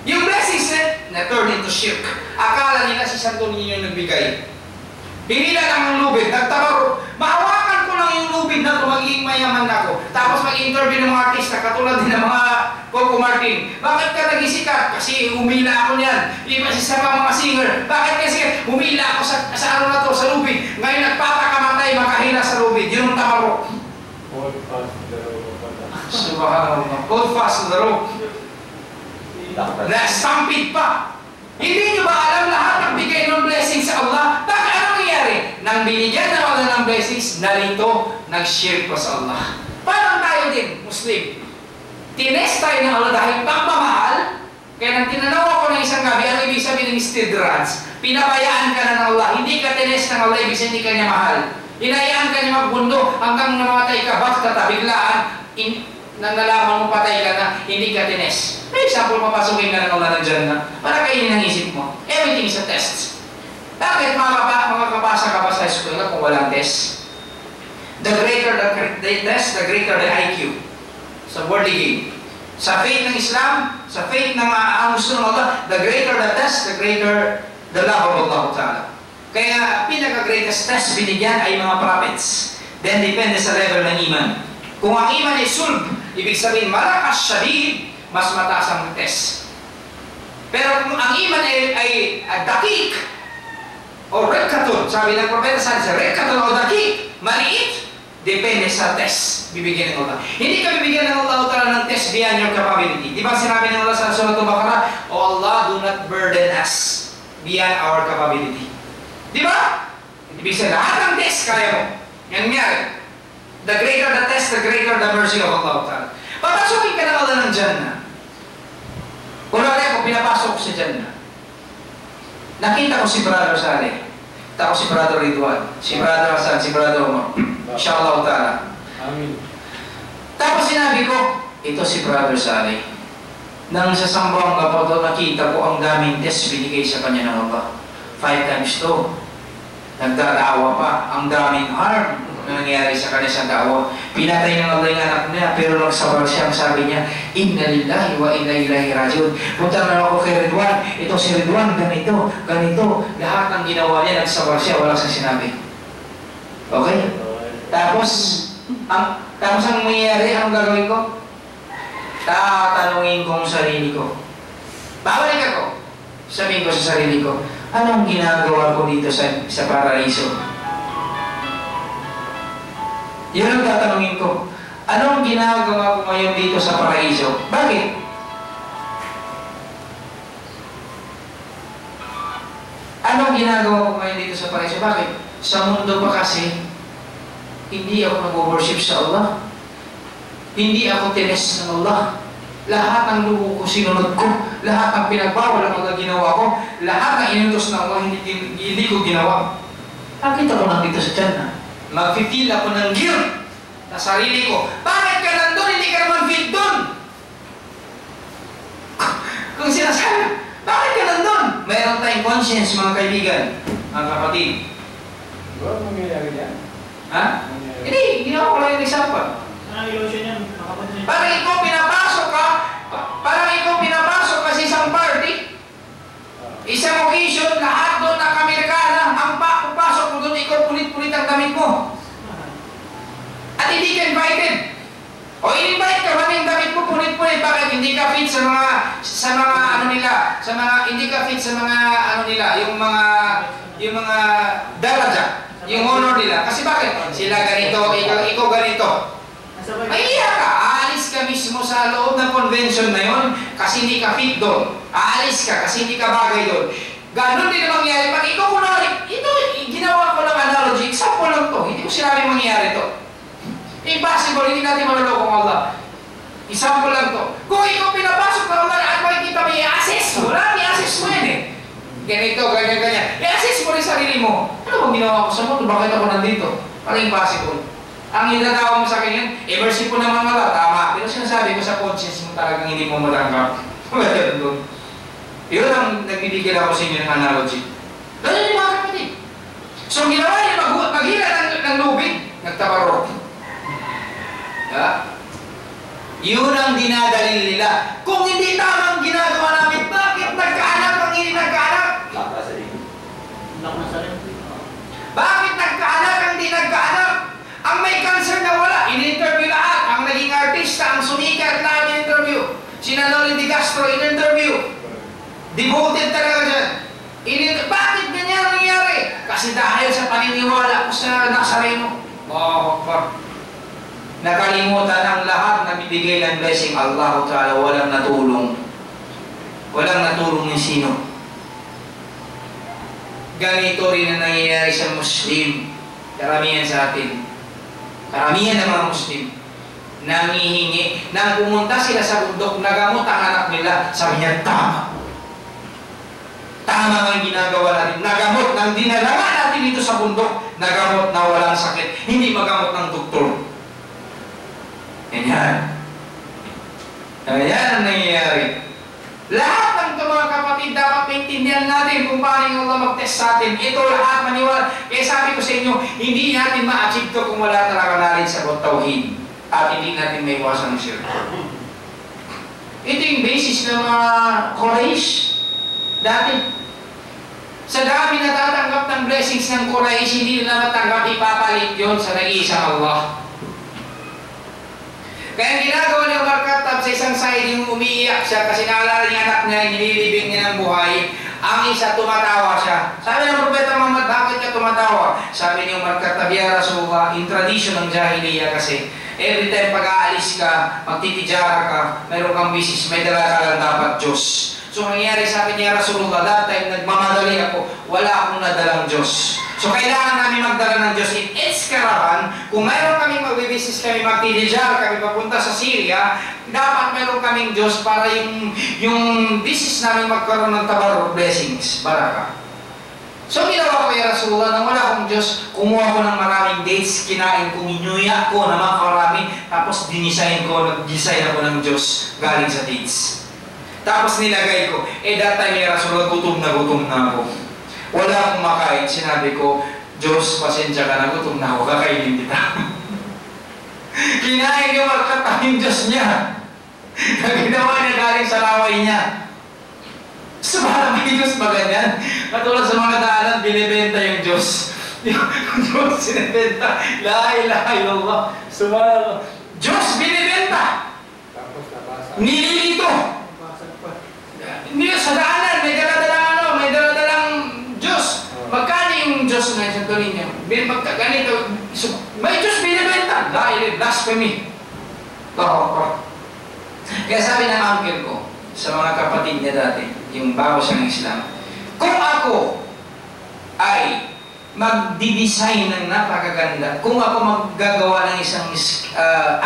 Yung blessings na-turn into shirk. Akala nila si Santo Niño nagbigay. Hinila lang ang lubid, nagtabaro. Mahawakan ko lang yung lubid na ito, magiging mayaman ako. Tapos mag-interview ng mga artista, katulad din ng mga Coco Martin. Bakit ka nagisikat? Kasi humila ako niyan. Iba sa mga singer. Bakit kasi humila ako sa ano na to, sa lubid. Ngayon nagpapakamatay, makahila sa lubid. Yun ang tabaro. Hold fast the rope. Subhanallah. Hold fast the rope. Na-stampede pa. Hindi nyo ba alam lahat ng bigay ng blessings sa Allah? Bakit anong nangyari? Nang binigyan na Allah ng blessings, narito, nag-share pa sa Allah. Parang tayo din, Muslim. Tinest tayo ng Allah dahil pagmamahal. Kaya nang tinanaw ako ng isang gabi, ano ibig sabihin ng istidraj? Pinabayaan ka na ng Allah. Hindi ka tinest ng Allah, ibig sabihin hindi ka niya mahal. Hinayaan ka niya magbundo hanggang namatay ka. Bakit biglaan? Nang nalaman mo patay ka na, hindi ka tines. May example, papasukin ka na ng Jannah para kainin ang isip mo. Everything is a test. Bakit makakapasa ka pa sa eskwela kung walang test? The greater the test, the greater the IQ. Sa worldly game. Sa faith ng Islam, sa faith ng gusto ng Allah, the greater the test, the greater the love of Allah Ta'ala. Kaya pinaka-greatest test binigyan ay mga prophets. Then depende sa level ng iman. Kung ang iman ay sulb, ibig sabihin malakas shadid, mas mataas ang test. Pero kung ang iman ay dakik o rekatun, sabi ng propeta sa rekatun o dakik, maliit, depende sa test bibigyan ng Allah. Hindi ka bibigyan ng Allah Ta'ala ng test beyond your capability. Di ba sinabi ng Allah sa Surah Al-Baqarah, O Allah, do not burden us beyond our capability. Di ba? Ibig sabihin, lahat ng test kaya mo. Yan nangyari. The greater the test, the greater the mercy of Allah Ta'ala. Papasukin ka ng Allah ng Jannah. Kunwari ako, pinapasok ko sa Jannah. Nakita ko si Brother Saleh. Nakita ko si Brother Ridwan. Si Brother Hassan, si Brother Omar. Inshallah Ta'ala. Amin. Tapos sinabi ko, ito si Brother Saleh. Nang sa sambang kapag nakita ko ang daming test binigay sa kanya ng Allah. 5 times 2. Nagdadawa pa. Ang daming harm na nangyari sa kanya sa dawa. Pinatay ng Allah yung anak niya, pero nagsabar siya, sabi niya, Inna lillahi wa inna ilaihi rajiun. Punta na ako kay Ridwan. Ito si Ridwan, ganito, ganito. Lahat ng ginawa niya, nagsabar siya, wala sa sinabi. Okay? Tapos ang mangyayari, anong gagawin ko? Tatanungin ko ang sarili ko. Babalik ako. Sabihin ko sa sarili ko, anong ginagawa ko dito sa paraiso? Yun ang tatanungin ko. Anong ginagawa ko ngayon dito sa paraiso? Bakit? Anong ginagawa ko ngayon dito sa paraiso? Bakit? Sa mundo pa kasi, hindi ako nag-worship sa Allah. Hindi ako tinest ng Allah. Lahat ng luho ko sinunod ko. Lahat ng pinagbawal ang mga ginawa ko. Lahat ng inutos ng Allah, hindi ko ginawa. Bakit ako nandito sa Jannah? Mag-feel ako ng guilt sa sarili ko. Bakit ka nandun? Hindi ka naman fit dun. Kung sinasabi, bakit ka nandun? Mayroon tayong conscience, mga kaibigan, mga kapatid. Bro, mangyayari yan? Ha? Hindi, ginawa ko lang yung example. Parang ikaw pinapasok ka, sa isang party, isang occasion, lahat doon ng Amerikana, ang damit mo. At hindi ka invited. O in-invite ka, maraming damit mo, punit-punit. Bakit? Hindi ka fit sa mga ano nila, hindi ka fit sa mga ano nila, yung mga daraja, yung honor nila. Kasi bakit? Sila ganito, ikaw ganito. Mahiya ka, aalis ka mismo sa loob ng convention na yon kasi hindi ka fit doon. Aalis ka kasi hindi ka bagay doon. Ganon din ang mangyari. Pag ikaw kunwari, ito, ginawa ko lang analogy, example lang to. Hindi ko sinabi mangyari to. Impossible, hindi natin maluloko ang Allah. Example lang to. Kung ikaw pinapasok na Allah at makikita mo, i-assess mo. Wala, i-assess mo yan eh. Ganito, ganyan. I-assess mo rin sarili mo. Ano bang ginawa ko sa mundo? Bakit ako nandito? Parang impossible. Ang hinatawa mo sa akin yan, mercy po naman Allah, tama. Pero sinasabi ko sa conscience mo talagang hindi mo matanggap. Yun ang nagbibigyan ako sa inyo ng analogy. Ganyan yung mga kapatid. So, ginawa niya, maghila ng lubid, nagtabarok. Yun ang dinadalil nila. Kung hindi tama ang ginagawa namin, bakit nagkaanak ang hindi nagkaanak? Bakit nagkaanak ang hindi nagkaanak? Ang may cancer na wala, in-interview lahat. Ang naging artista, ang sumikat lahat in-interview. Sina Lorin Di Castro, in-interview. Devoted talaga dyan. Bakit ganyan nangyari? Kasi dahil sa paniniwala ko sa Nazareno. Nakalimutan ang lahat na bibigay ng blessing Allah Ta'ala, walang natulong. Walang natulong ni sino. Ganito rin ang nangyayari sa Muslim. Karamihan sa atin. Karamihan ng mga Muslim. Nangihingi. Nang pumunta sila sa bundok, nagamot ang anak nila. Sabi niya, tama. Tama ang ginagawa natin. Nagamot. Nang dinalaman natin dito sa bundok, nagamot na walang sakit. Hindi magamot ng doktor. Ganyan. Ganyan ang nangyayari. Lahat ng mga kapatid dapat maintindihan natin kung paano yung Allah mag-test sa atin. Ito lahat maniwala. Kaya sabi ko sa inyo, hindi natin ma-achieve ito kung wala talaga knowledge about tawhid. At hindi natin may iwasan ng shirk. Ito yung basis ng mga Quraysh. Dati. Sa dami natatanggap ng blessings ng Quraysh, hindi nila matanggap, ipapalit yun sa nag-iisang Allah. Kaya ang ginagawa ni Umar Khattab sa isang side, yung umiiyak siya kasi naalala niya anak niya, nililibing niya ng buhay. Ang isa, tumatawa siya. Sabi ng Propeta Muhammad, bakit ka tumatawa? Sabi ni Umar Khattab, ya Rasulullah, in tradition ng Jahiliyyah kasi, every time pag-aalis ka, magtitijara ka, mayroon kang business, may dala ka lang dapat Diyos. So, nangyari, sabi niya, Rasulullah, that time, nagmamadali ako, wala akong nadalang Diyos. So, kailangan namin magdala ng Diyos in its caravan. Kung mayroon kaming magbibisis kami, magtitijar kami papunta sa Syria, dapat mayroon kaming Diyos para yung business namin magkaroon ng tabarok blessings, baraka. So, ginawa ko ya Rasulullah, nang wala akong Diyos, kumuha ko ng maraming dates, kinain ko, inuya ko na makarami, tapos dinisign ko, nag-design ako ng Diyos galing sa dates. Tapos nilagay ko, that time ya Rasulullah, gutom na ako. Wala akong makain. Sinabi ko, Diyos, pasensya ka na, gutom na ako, kakainin kita. Kinain yung Khattab yung Diyos niya. Naginawa niya galing sa laway niya. So, para may Diyos ba ganyan? Katulad sa mga daanan, binibenta yung Diyos. Yung Diyos sinibenta. La ilaha illallah. Subhanallah. Diyos binibenta. Nililito. Hindi sa daanan, may daladalang Diyos. Magkano yung Diyos na sa tuloy niya? Ganito, may Diyos binibenta. Dahil blasphemy. Kaya sabi ng uncle ko, sa mga kapatid niya dati, yung bago siyang Islam, kung ako ay magdi-design ng napakaganda, kung ako maggagawa ng isang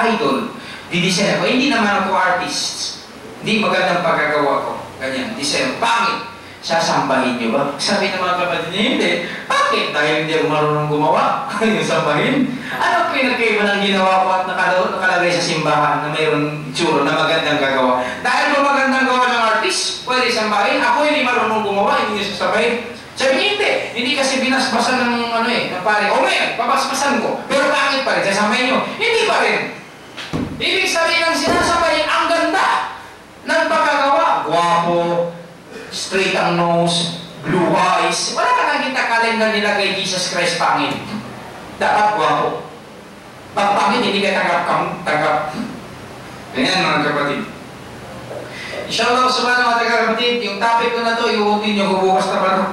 idol, di-design ako, hindi naman ako artist. Hindi magandang pagkagawa ko. Ganyan, design. Pangit. Sasambahin niyo ba? Sabi ng mga kapatid niya, hindi. Bakit? Dahil hindi ako marunong gumawa. Yung sambahin. Ano pinagkaiba ng ginawa ko at nakalagay sa simbahan na mayroong tsuro na magandang gagawa? Dahil kung magandang gawa ng artist, pwede sambahin. Ako hindi marunong gumawa, hindi niya sasabahin. Sabi niya, hindi. Hindi kasi binasbasan ng ng pare. O may, babasbasan ko. Pero pangit pa rin. Sasambahin niyo. Hindi pa rin. Ibig sabihin ng sinasabahin, ang ganda ng pagkagawa. Guwapo, straight ang nose, blue eyes. Wala ka nakita kalendar nila kay Jesus Christ pangit. dapat gwapo. Pag pangit, hindi ka tanggap. Ganyan mga kapatid. Inshallah, subhanahu wa ta'ala kapatid, yung topic ko na to, iuutin nyo bukas na parang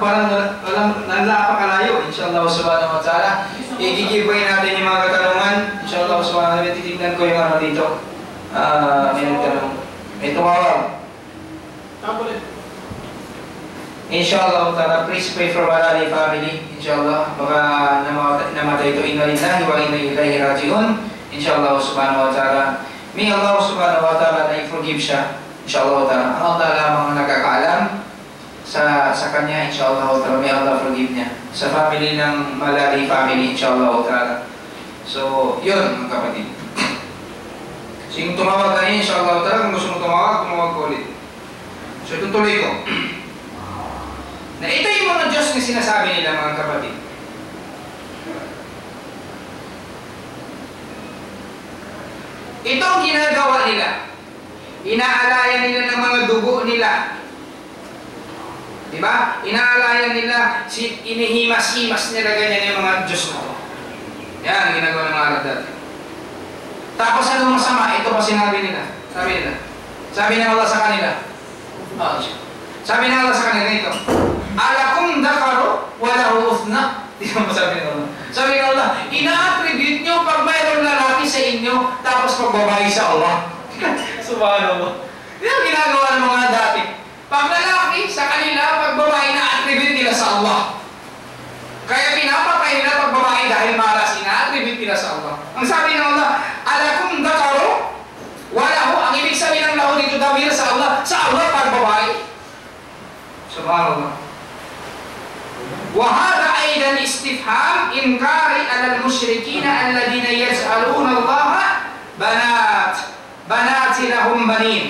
nanlapakalayo. Inshallah, subhanahu wa ta'ala. I-giveaway natin yung mga katanungan. Inshallah, subhanahu wa ta'ala. Titignan ko yung ano dito. May nagtanong. May tumawag. Inshallah, ta'ala, please pray for Malali family. Inshallah, baka namatay ito inalillahi wa inna ilaihi raji'un. Inshallah, subhanahu wa ta'ala. May Allah subhanahu wa ta'ala na i-forgive siya. Inshallah ta'ala. Allah ta'ala mga nagkakaalam sa kanya. Inshallah ta'ala. May Allah forgive niya. Sa family ng Malali family. Inshallah ta'ala. So, yun mga kapatid. So, yung tumawag na yun, inshallah ta'ala. Kung gusto mo tumawag ko ulit. So, tutuloy ko. Na ito yung mga Diyos na sinasabi nila mga kapatid. Ito ang ginagawa nila. Inaalayan nila ng mga dugo nila. Diba? Inaalayan nila, inihimas-himas nila ganyan yung mga Diyos na to. Yan, ginagawa ng mga Arab dati. Tapos ano masama? Ito pa sinabi nila. Sabi ng Allah sa kanila. Sabi ng Allah sa kanila ito. Alakum dakaro walahu uthna. Di ba sabi ng Allah? Sabi ng Allah, ina-attribute nyo pag mayroong lalaki sa inyo, tapos pagbabayi sa Allah. Subhanallah. Yan ang ginagawa ng mga dati. Pag lalaki sa kanila, pag babae na attribute nila sa Allah. Kaya pinapatay nila pag babae dahil malas, ina-attribute nila sa Allah. Ang sabi ng Allah, alakum dakaro walahu, ang ibig sabihin ng lahu dito dawir sa Allah pag babae. Subhanallah. وهذا أيضا استفهام إنكاري على المشركين الذين يجعلون الله بنات لهم بنين.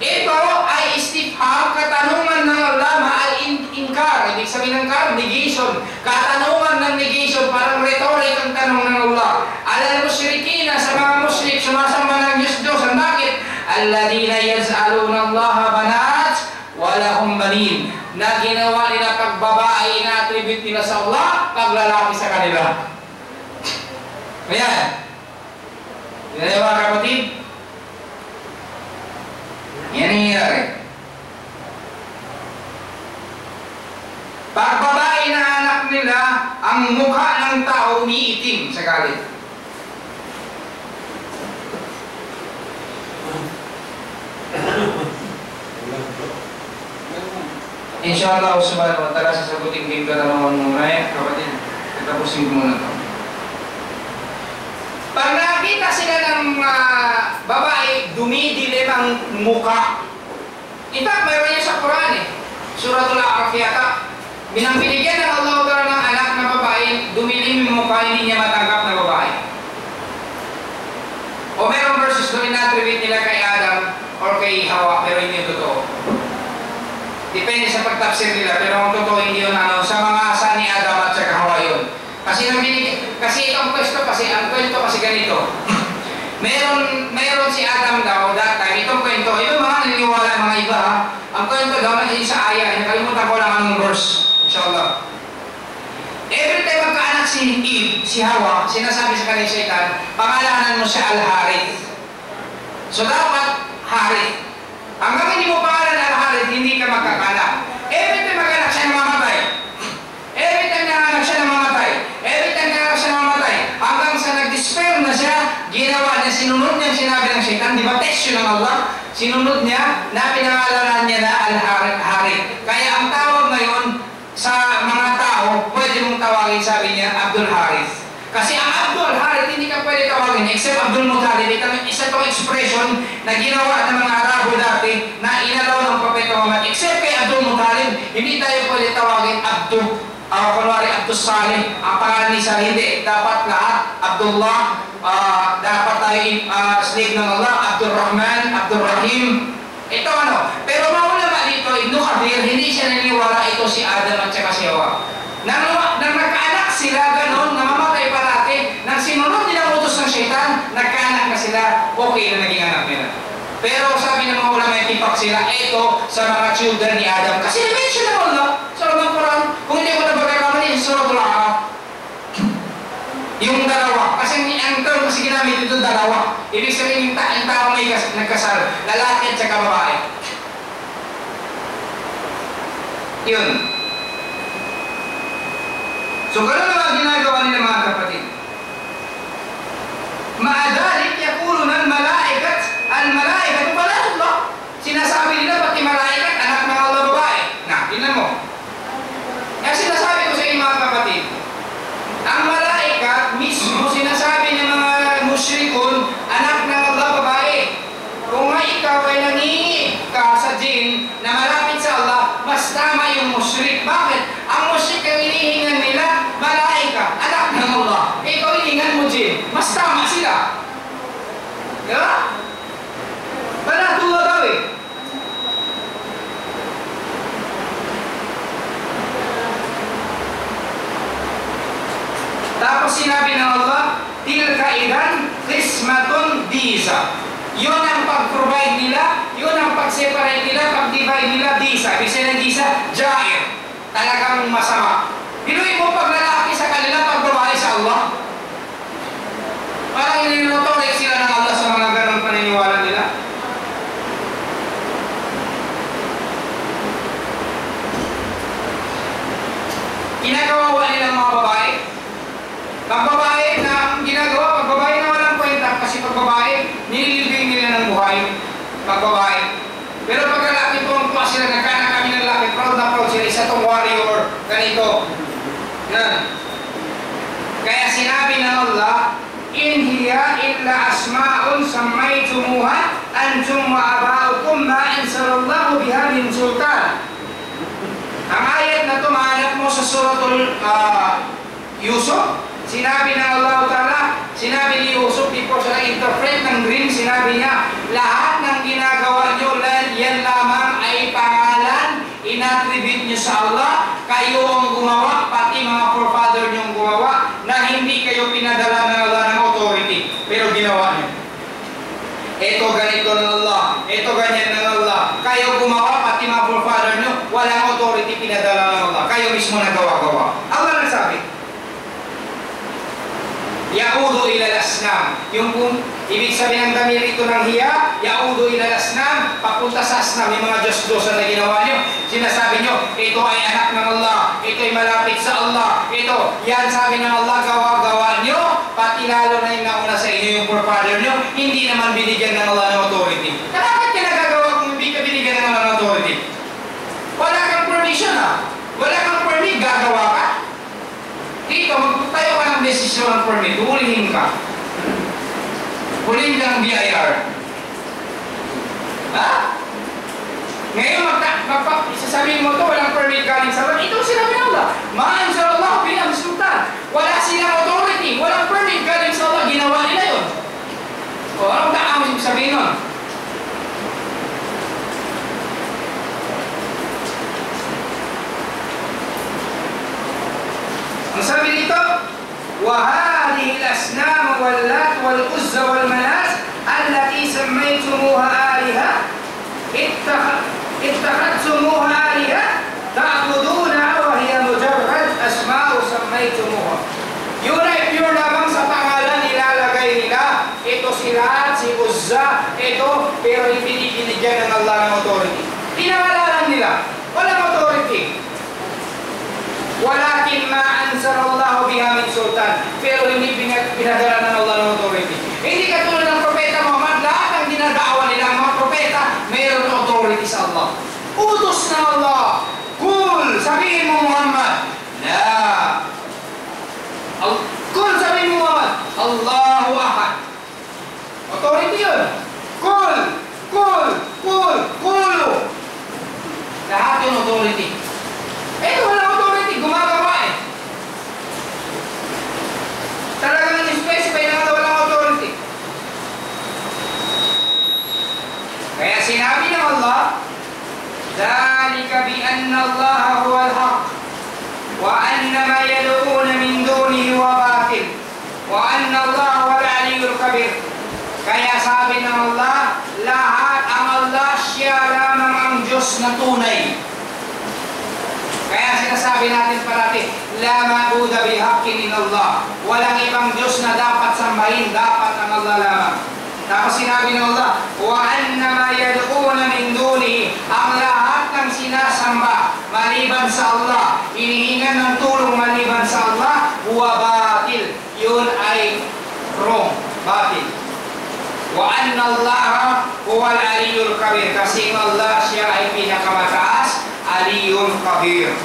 Ito ay istifham, katanungan ng Allah, ma'al-inkar. Ibig sabihin ng negation. Katanungan ng negation, parang rhetoric ang tanong ng Allah. Al-mushrikina, sa mga mushrik, sumasamba ng Diyos. Ang bakit? Alladhina yaz'aluna Allah banat walahum banin. Na ginawa nila pagbabae na attribute nila sa Allah, paglalaki sa kanila. Ayan. Yan yung mga kapatid. Yan ang nangyayari. Pag babae na anak nila, ang mukha ng tao umiitim sa galit. Inshallah, subhanahu wa ta'ala, sasagutin ko yung katanungan muna kapatid. Tapusin ko muna ito. Pag nakita sila ng babae, dumidilim ang muka. In fact, mayroon niya sa Quran Suratul A'raf yata. Binibigyan ng Allah Ta'ala ng anak na babae, dumilim yung mukha, hindi niya matanggap na babae. O mayroong verses doon na-attribute nila kay Adam or kay Hawa, pero hindi yung totoo. Depende sa pagtapsir nila, pero ang totoo hindi yun sa mga asa ni Adam at saka Hawa yun. Kasi itong kwento kasi ganito. Meron si Adam daw that time, itong kwento, yung mga naniniwala mga iba ang kwento daw na sa aya, nakalimutan ko lang ang verse, inshallah. Every time magkaanak si Eve, si Hawa, sinasabi sa kanila Satan, pangalanan mo siya Al-Harith. So dapat Harith. Hanggang hindi mo pangalan Al-Harith, hindi ka magkakanak. Every time magkaanak siya namamatay. Every time nanganak siya namamatay. Every time nanganak siya namamatay. Hanggang sa nag-despair na siya, ginawa niya, sinunod niya sinabi ng Satan, di ba text yun ng Allah? Sinunod niya na pinangalanan niya na Al-Harith. Kaya ang tawag ngayon sa mga tao, pwede mong tawagin, sabi niya, Abdul Harith. Kasi ang Abdul Harith, hindi ka pwede tawagin, except Abdul Muttalib. Isa itong expression na ginawa ng mga Arabo dati na inalaw ng Propeta Muhammad. Except kay Abdul Muttalib, hindi tayo pwede tawagin Abdul, kunwari Abdul Salih, ang pangalan ni Salih, hindi. Dapat lahat, Abdullah, dapat tayo slave ng Allah, Abdul Rahman, Abdul Rahim. Ito pero mauna ba dito, Ibn Kathir, hindi siya naniniwala ito si Adam at saka si Hawa. Nang nagkaanak sila, ganon, namamatay parati, nang sinunod nilang utos ng Satan, nagkaanak na sila, okay na naging anak nila. Pero sabi ng mga ulama, may tipak sila, ito sa mga children ni Adam. Kasi na-mention ng Allah sa Quran, kung hindi ko na pagkakamali, sa Suratul A'raf. Yung dalawa. Kasi ang term kasi ginamit ito dalawa. Ibig sabihin yung tao may nagkasal, lalaki at saka babae. Yun. So, gano'n naman ginagawa nila mga kapatid. Maadalik, yakulo ng malaikat, al-malaikat, balatullah. Sinasabi nila, pati malaikat, anak ng Allah babae. Na, tingnan mo. Kaya sinasabi ko sa inyo mga kapatid, ang malaikat mismo sinasabi ng mga musyrikun, anak ng Allah babae. Kung nga ikaw ay nangingi ka sa jinn na malapit sa Allah, mas tama yung musyrik. Bakit? Ang musyrik ang inihingan nila, malaika, anak ng Allah. Ikaw inihingan mo jinn, mas tama sila. Diba? Balatullah daw eh. Tapos sinabi ng Allah, tilka idan qismatun diza. Yun ang pag-provide nila, yun ang pag-separate nila, pag-divide nila, diza. Ibig sabihin ng diza, jair. Talagang masama. Pinuin mo pag lalaki sa kanila, pag babae sa Allah. Parang ininutorek sila ng Allah sa mga ganong paniniwala nila. Ginagawa nilang mga babae. Pag babae na ang ginagawa, pag babae na walang kwenta, kasi pag babae, nililibing nila ng buhay. Pag babae. Pero pag lalaki po, ang sila, nagkaanak kami ng lalaki, proud na proud sila, isa tong warrior, ganito. Yan. Kaya sinabi ng Allah, in hiya illa asma'un sammaytumuha antum wa aba'ukum ma anzalallahu biha min sultan. Ang ayat na ito, mahanap mo sa suratul Yusuf. Sinabi ng Allah Ta'ala, sinabi ni Yusuf, before siya na-interpret ng dream, sinabi niya, lahat ng ginagawa nyo, yan lamang ay pangalan, inattribute nyo sa Allah, kayo ang gumawa, pati mga forefather nyo ang gumawa, na hindi kayo pinadala ng Allah ng authority, pero ginawa nyo. Ito ganito ng Allah, ito ganyan ng Allah, kayo gumawa, pati mga forefather nyo, walang authority pinadala ng Allah, kayo mismo nagawa-gawa. Allah nagsabi, yaudu ila al-asnam. Yung ibig sabihin ng damir ito ng hiya, yaudu ila al-asnam, papunta sa asnam, yung mga Diyos-Diyosan na ginawa nyo. Sinasabi nyo, ito ay anak ng Allah, ito ay malapit sa Allah, ito, yan sabi ng Allah, gawa-gawa nyo, pati lalo na yung nauna sa inyo yung forefather nyo, hindi naman binigyan ng Allah ng authority. Bakit ka nagagawa kung hindi ka binigyan ng Allah ng authority? Wala kang permission ha? Wala kang permit, gagawa ka? Dito, magtayo ka ng desisyon ng permit, hulihin ka. Hulihin ka ng BIR. Ha? Ngayon, isasabihin mo ito, walang permit galing sa Allah. Ito sinabi ng Allah. Ma'anzalallahu biha min sultan. Wala silang authority, walang permit galing sa Allah. Ginawa nila yun. O, anong kaamos yung sabihin nun? Ang sabi dito, وَهَذِهِ الْأَصْنَامُ وَاللَّاتُ وَالْعُزَّى وَالْمَنَاةُ الَّتِي سَمَّيْتُمُوهَا آلِهَةً اتَّخَذْتُمُوهَا آلِهَةً تَعْبُدُونَهَا وَهِيَ مُجَرَّدْ أَسْمَاءٌ سَمَّيْتُمُوهَا. Yun ay pure lamang sa pangalan nilalagay nila. Ito si Lat, si Uzza, ito, pero hindi binigyan ng Allah ng authority. Pinangalanan nila, walang authority. Walakin ma anzalallahu biha min sultan, pero hindi pinadala ng Allah ng authority. Hindi katulad ng propeta Muhammad, lahat ang dinadaawa nila ang mga propeta, mayroon authority sa Allah. Utos na Allah. Kul, sabihin mo Muhammad, la. Kul, sabihin mo Muhammad, Allahu ahad. Authority yun. Kul, kul, kul, kulu. Lahat yun authority. Ito walang authority, gumagawa eh. Talagang in-specify na walang authority. Kaya sinabi ng Allah, ذَلِكَ بِأَنَّ اللَّهَ هُوَ الْحَقُّ وَأَنَّ مَا يَدْعُونَ مِن دُونِهِ هُوَ بَاطِلٌ وَأَنَّ اللَّهَ هُوَ الْعَلِيُّ الْكَبِيرُ. Kaya sabi ng Allah, lahat ang Allah, siya lamang ang Diyos na tunay. Kaya sinasabi natin parati, la ma'budu bihaqqin illallah. Walang ibang Diyos na dapat sambahin, dapat ang Allah lamang. Tapos sinabi ng Allah, wa anna ma yad'una min dunihi, ang lahat ng sinasamba maliban sa Allah, hinihingan ng tulong maliban sa Allah, huwa batil. Yun ay wrong, batil. Wa anna Allah huwa al-aliyyul kabir, kasi Allah siya ay pinakamataas, aliyyul kabir.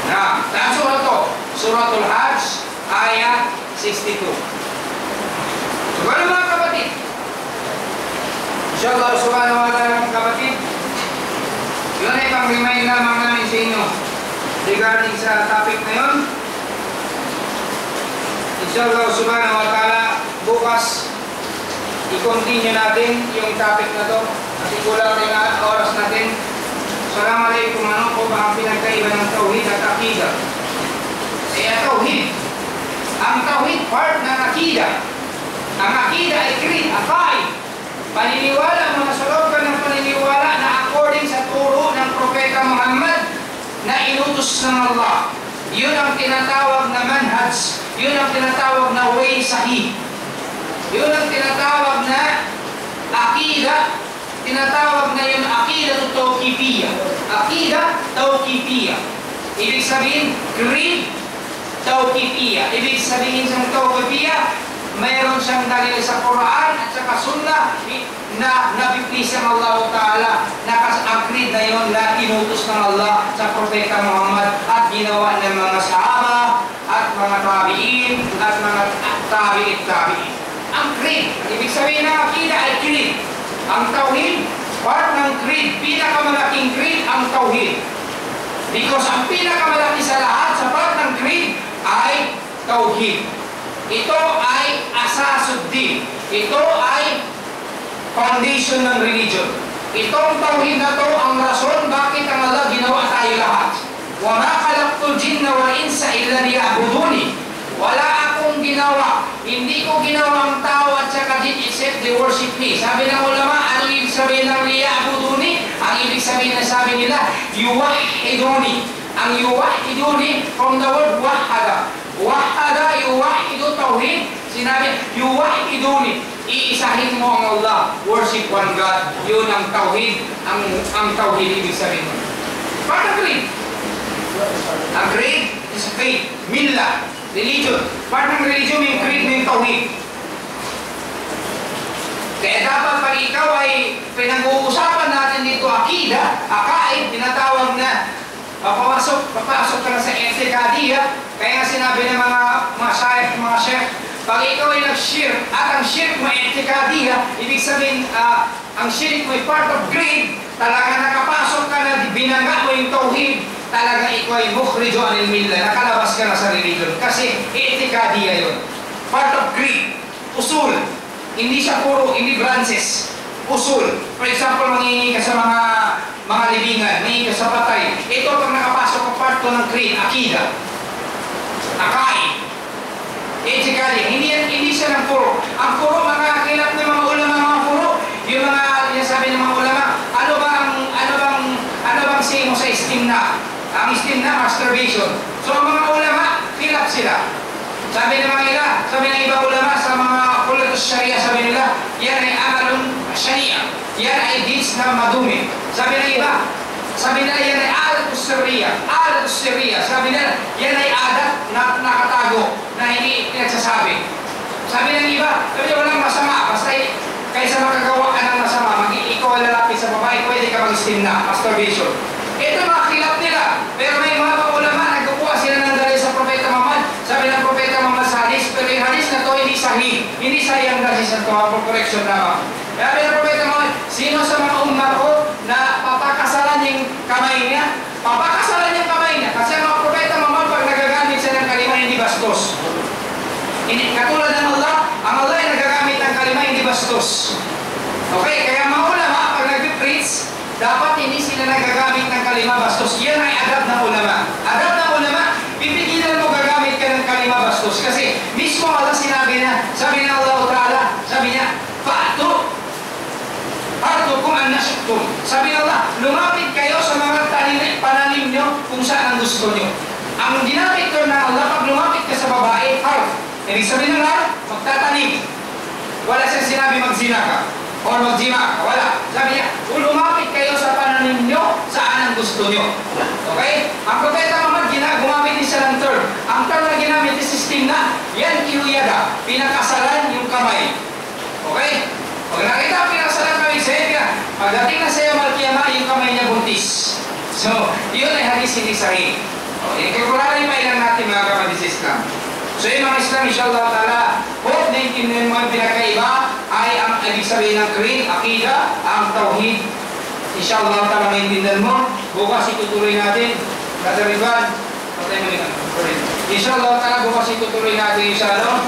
Nah, saan surah to? Suratul Hajj, ayat 62. So, gano'n mga kapatid? Inshallah subhanahu wa ta'ala mga kapatid, yun ay pang-remind lamang namin sa inyo regarding sa topic na yun. Inshallah subhanahu wa ta'ala, bukas i-continue natin yung topic na to kasi kulang rin ang oras natin. Assalamualaikum, ano po ba ang pinagkaiba ng tauhid at akida? Tauhid, ang tauhid part ng akida. Ang akida ay creed, akay, paniniwala, mga salogan ng paniniwala na according sa turo ng Propeta Muhammad na inutos ng Allah. Yun ang tinatawag na manhaj, yun ang tinatawag na way sahih. Yun ang tinatawag na akida, tinatawag na yung akida tawqifiyya. Akida tawqifiyya. Ibig sabihin, creed tawqifiyya. Ibig sabihin sa tawqifiyya, mayroon siyang dalil sa Quran at saka Sunnah na nabiblis ng Allah Ta'ala na ang creed na yun na inutos ng Allah sa Propeta Muhammad at ginawa ng mga sahaba at mga tabi'in at mga tabi'in. Ang creed, ibig sabihin ng akida ay creed. Ang tauhid, part ng creed, pinakamalaking creed ang tauhid. Because ang pinakamalaki sa lahat sa part ng creed ay tauhid. Ito ay asasuddin. Ito ay foundation ng religion. Itong tauhid na to ang rason bakit ang Allah ginawa tayo lahat. Wa ma khalaqtul jinna wal insa illa liya'buduni. Wala akong ginawa. Hindi ko ginawa ang tao at saka jin except they worship me. Sabi ng ulama, ano ibig sabihin ng liya'buduni? Ang ibig sabihin na sabi nila, yuwahiduni. Ang yuwahiduni from the word wahada. Wahada, yuwahidu, tauhid. Sinabi, yuwahiduni. Iisahin mo ang Allah. Worship one God. Yun ang tauhid. Ang tauhid ibig sabihin mo. Part of creed. Ang creed is faith. Millah. Religion. Part ng religion, may creed, may tauhid. Kaya dapat pag ikaw ay pinag-uusapan natin dito akida, akaid, tinatawag na papasok ka na sa etikadiyya. Kaya nga sinabi ng mga shaykh, mga chef, pag ikaw ay nag-shirk at ang shirk mo etikadiyya, ibig sabihin ang shirk mo ay part of creed, talaga nakapasok ka na, binangga mo yung tauhid, talaga ikaw ay mukhriju anil millah, nakalabas ka na sa religion. Kasi etikadiyya yun. Part of creed, usul. Hindi siya puro, hindi branches. Usul. For example, mangingi ka sa mga libingan, mangingi ka sa patay. Ito pag nakapasok ka part to ng creed, akida. Akai. Etikadiyya. Hindi siya ng puro. Ang puro, mga kilap ng mga ulama, mga puro, yung mga sabi ng mga ulama, ano bang say mo sa istimna? Ang istimna, masturbation. So ang mga ulama, kilap sila. Sabi ng mga iba, sabi ng ibang ulama sa mga kulatus syariah, sabi nila, yan ay amalun syariah. Yan ay deeds na madumi. Sabi ng iba, sabi nila yan ay adatus syariah. Adatus syariah. Sabi nila, yan ay adat na nakatago, na hindi pinagsasabi. Sabi ng iba, sabi nila walang masama. Basta kaysa makagawa ka ng masama, ikaw ay lalapit sa babae, pwede ka mag-istimna, masturbation. Ito mga kilap nila. Pero may mga ulama, nagkukuha sila ng dalil sa Propeta Muhammad. Sabi ng Propeta Muhammad sa hadis, pero yung hadis na to hindi sahih. Hindi sahih ang hadis na to, for correction lamang. Sabi ng Propeta Muhammad, sino sa mga ummah ko na papakasalan yung kamay niya? Papakasalan yung kamay niya. Kasi ang mga Propeta Muhammad, pag nagagamit siya ng kalima, hindi bastos. Katulad ng Allah, ang Allah ay nagagamit ng kalima, hindi bastos. Okay, kaya mga ulama, pag nag-preach, dapat hindi sila nagagamit ng kalima bastos. Yan ay adab ng ulama. Adab ng ulama, pipigilan mo gagamit ka ng kalima bastos. Kasi mismo Allah sinabi na, sabi ng Allah Ta'ala, sabi niya, Fa'atu kung an nasyuktum. Sabi ng Allah, lumapit kayo sa mga pananim nyo kung saan ang gusto nyo. Ang ginamit ko na Allah, pag lumapit ka sa babae, harf. Ibig sabihin ng harf, magtatanim. Wala siyang sinabi magzina ka o magjima ka. Wala. Sabi niya, kung lumapit kayo sa pananim nyo, saan ang gusto nyo. Okay? Ang Propeta Muhammad, gumamit din siya ng term. Ang term na ginamit is istimna. Yan kiyuyada. Pinakasalan yung kamay. Okay? Pag nakita ang pinakasalan kamay, sabi niya, pagdating na sa'yo Malkiyama, yung kamay niya buntis. So, yun ay hadis hindi sahih. Ikikulari pa ilang natin mga kapatid sa Islam. So yung mga Islam, inshallah ta'ala, hope na intindihan mo ang pinakaiba ay ang ibig sabihin ng creed, akida, ang tawhid. Inshallah ta'ala maintindihan mo. Bukas itutuloy natin. Brother Ridwan, patay mo rin. Inshallah ta'ala, bukas itutuloy natin yung sa ano.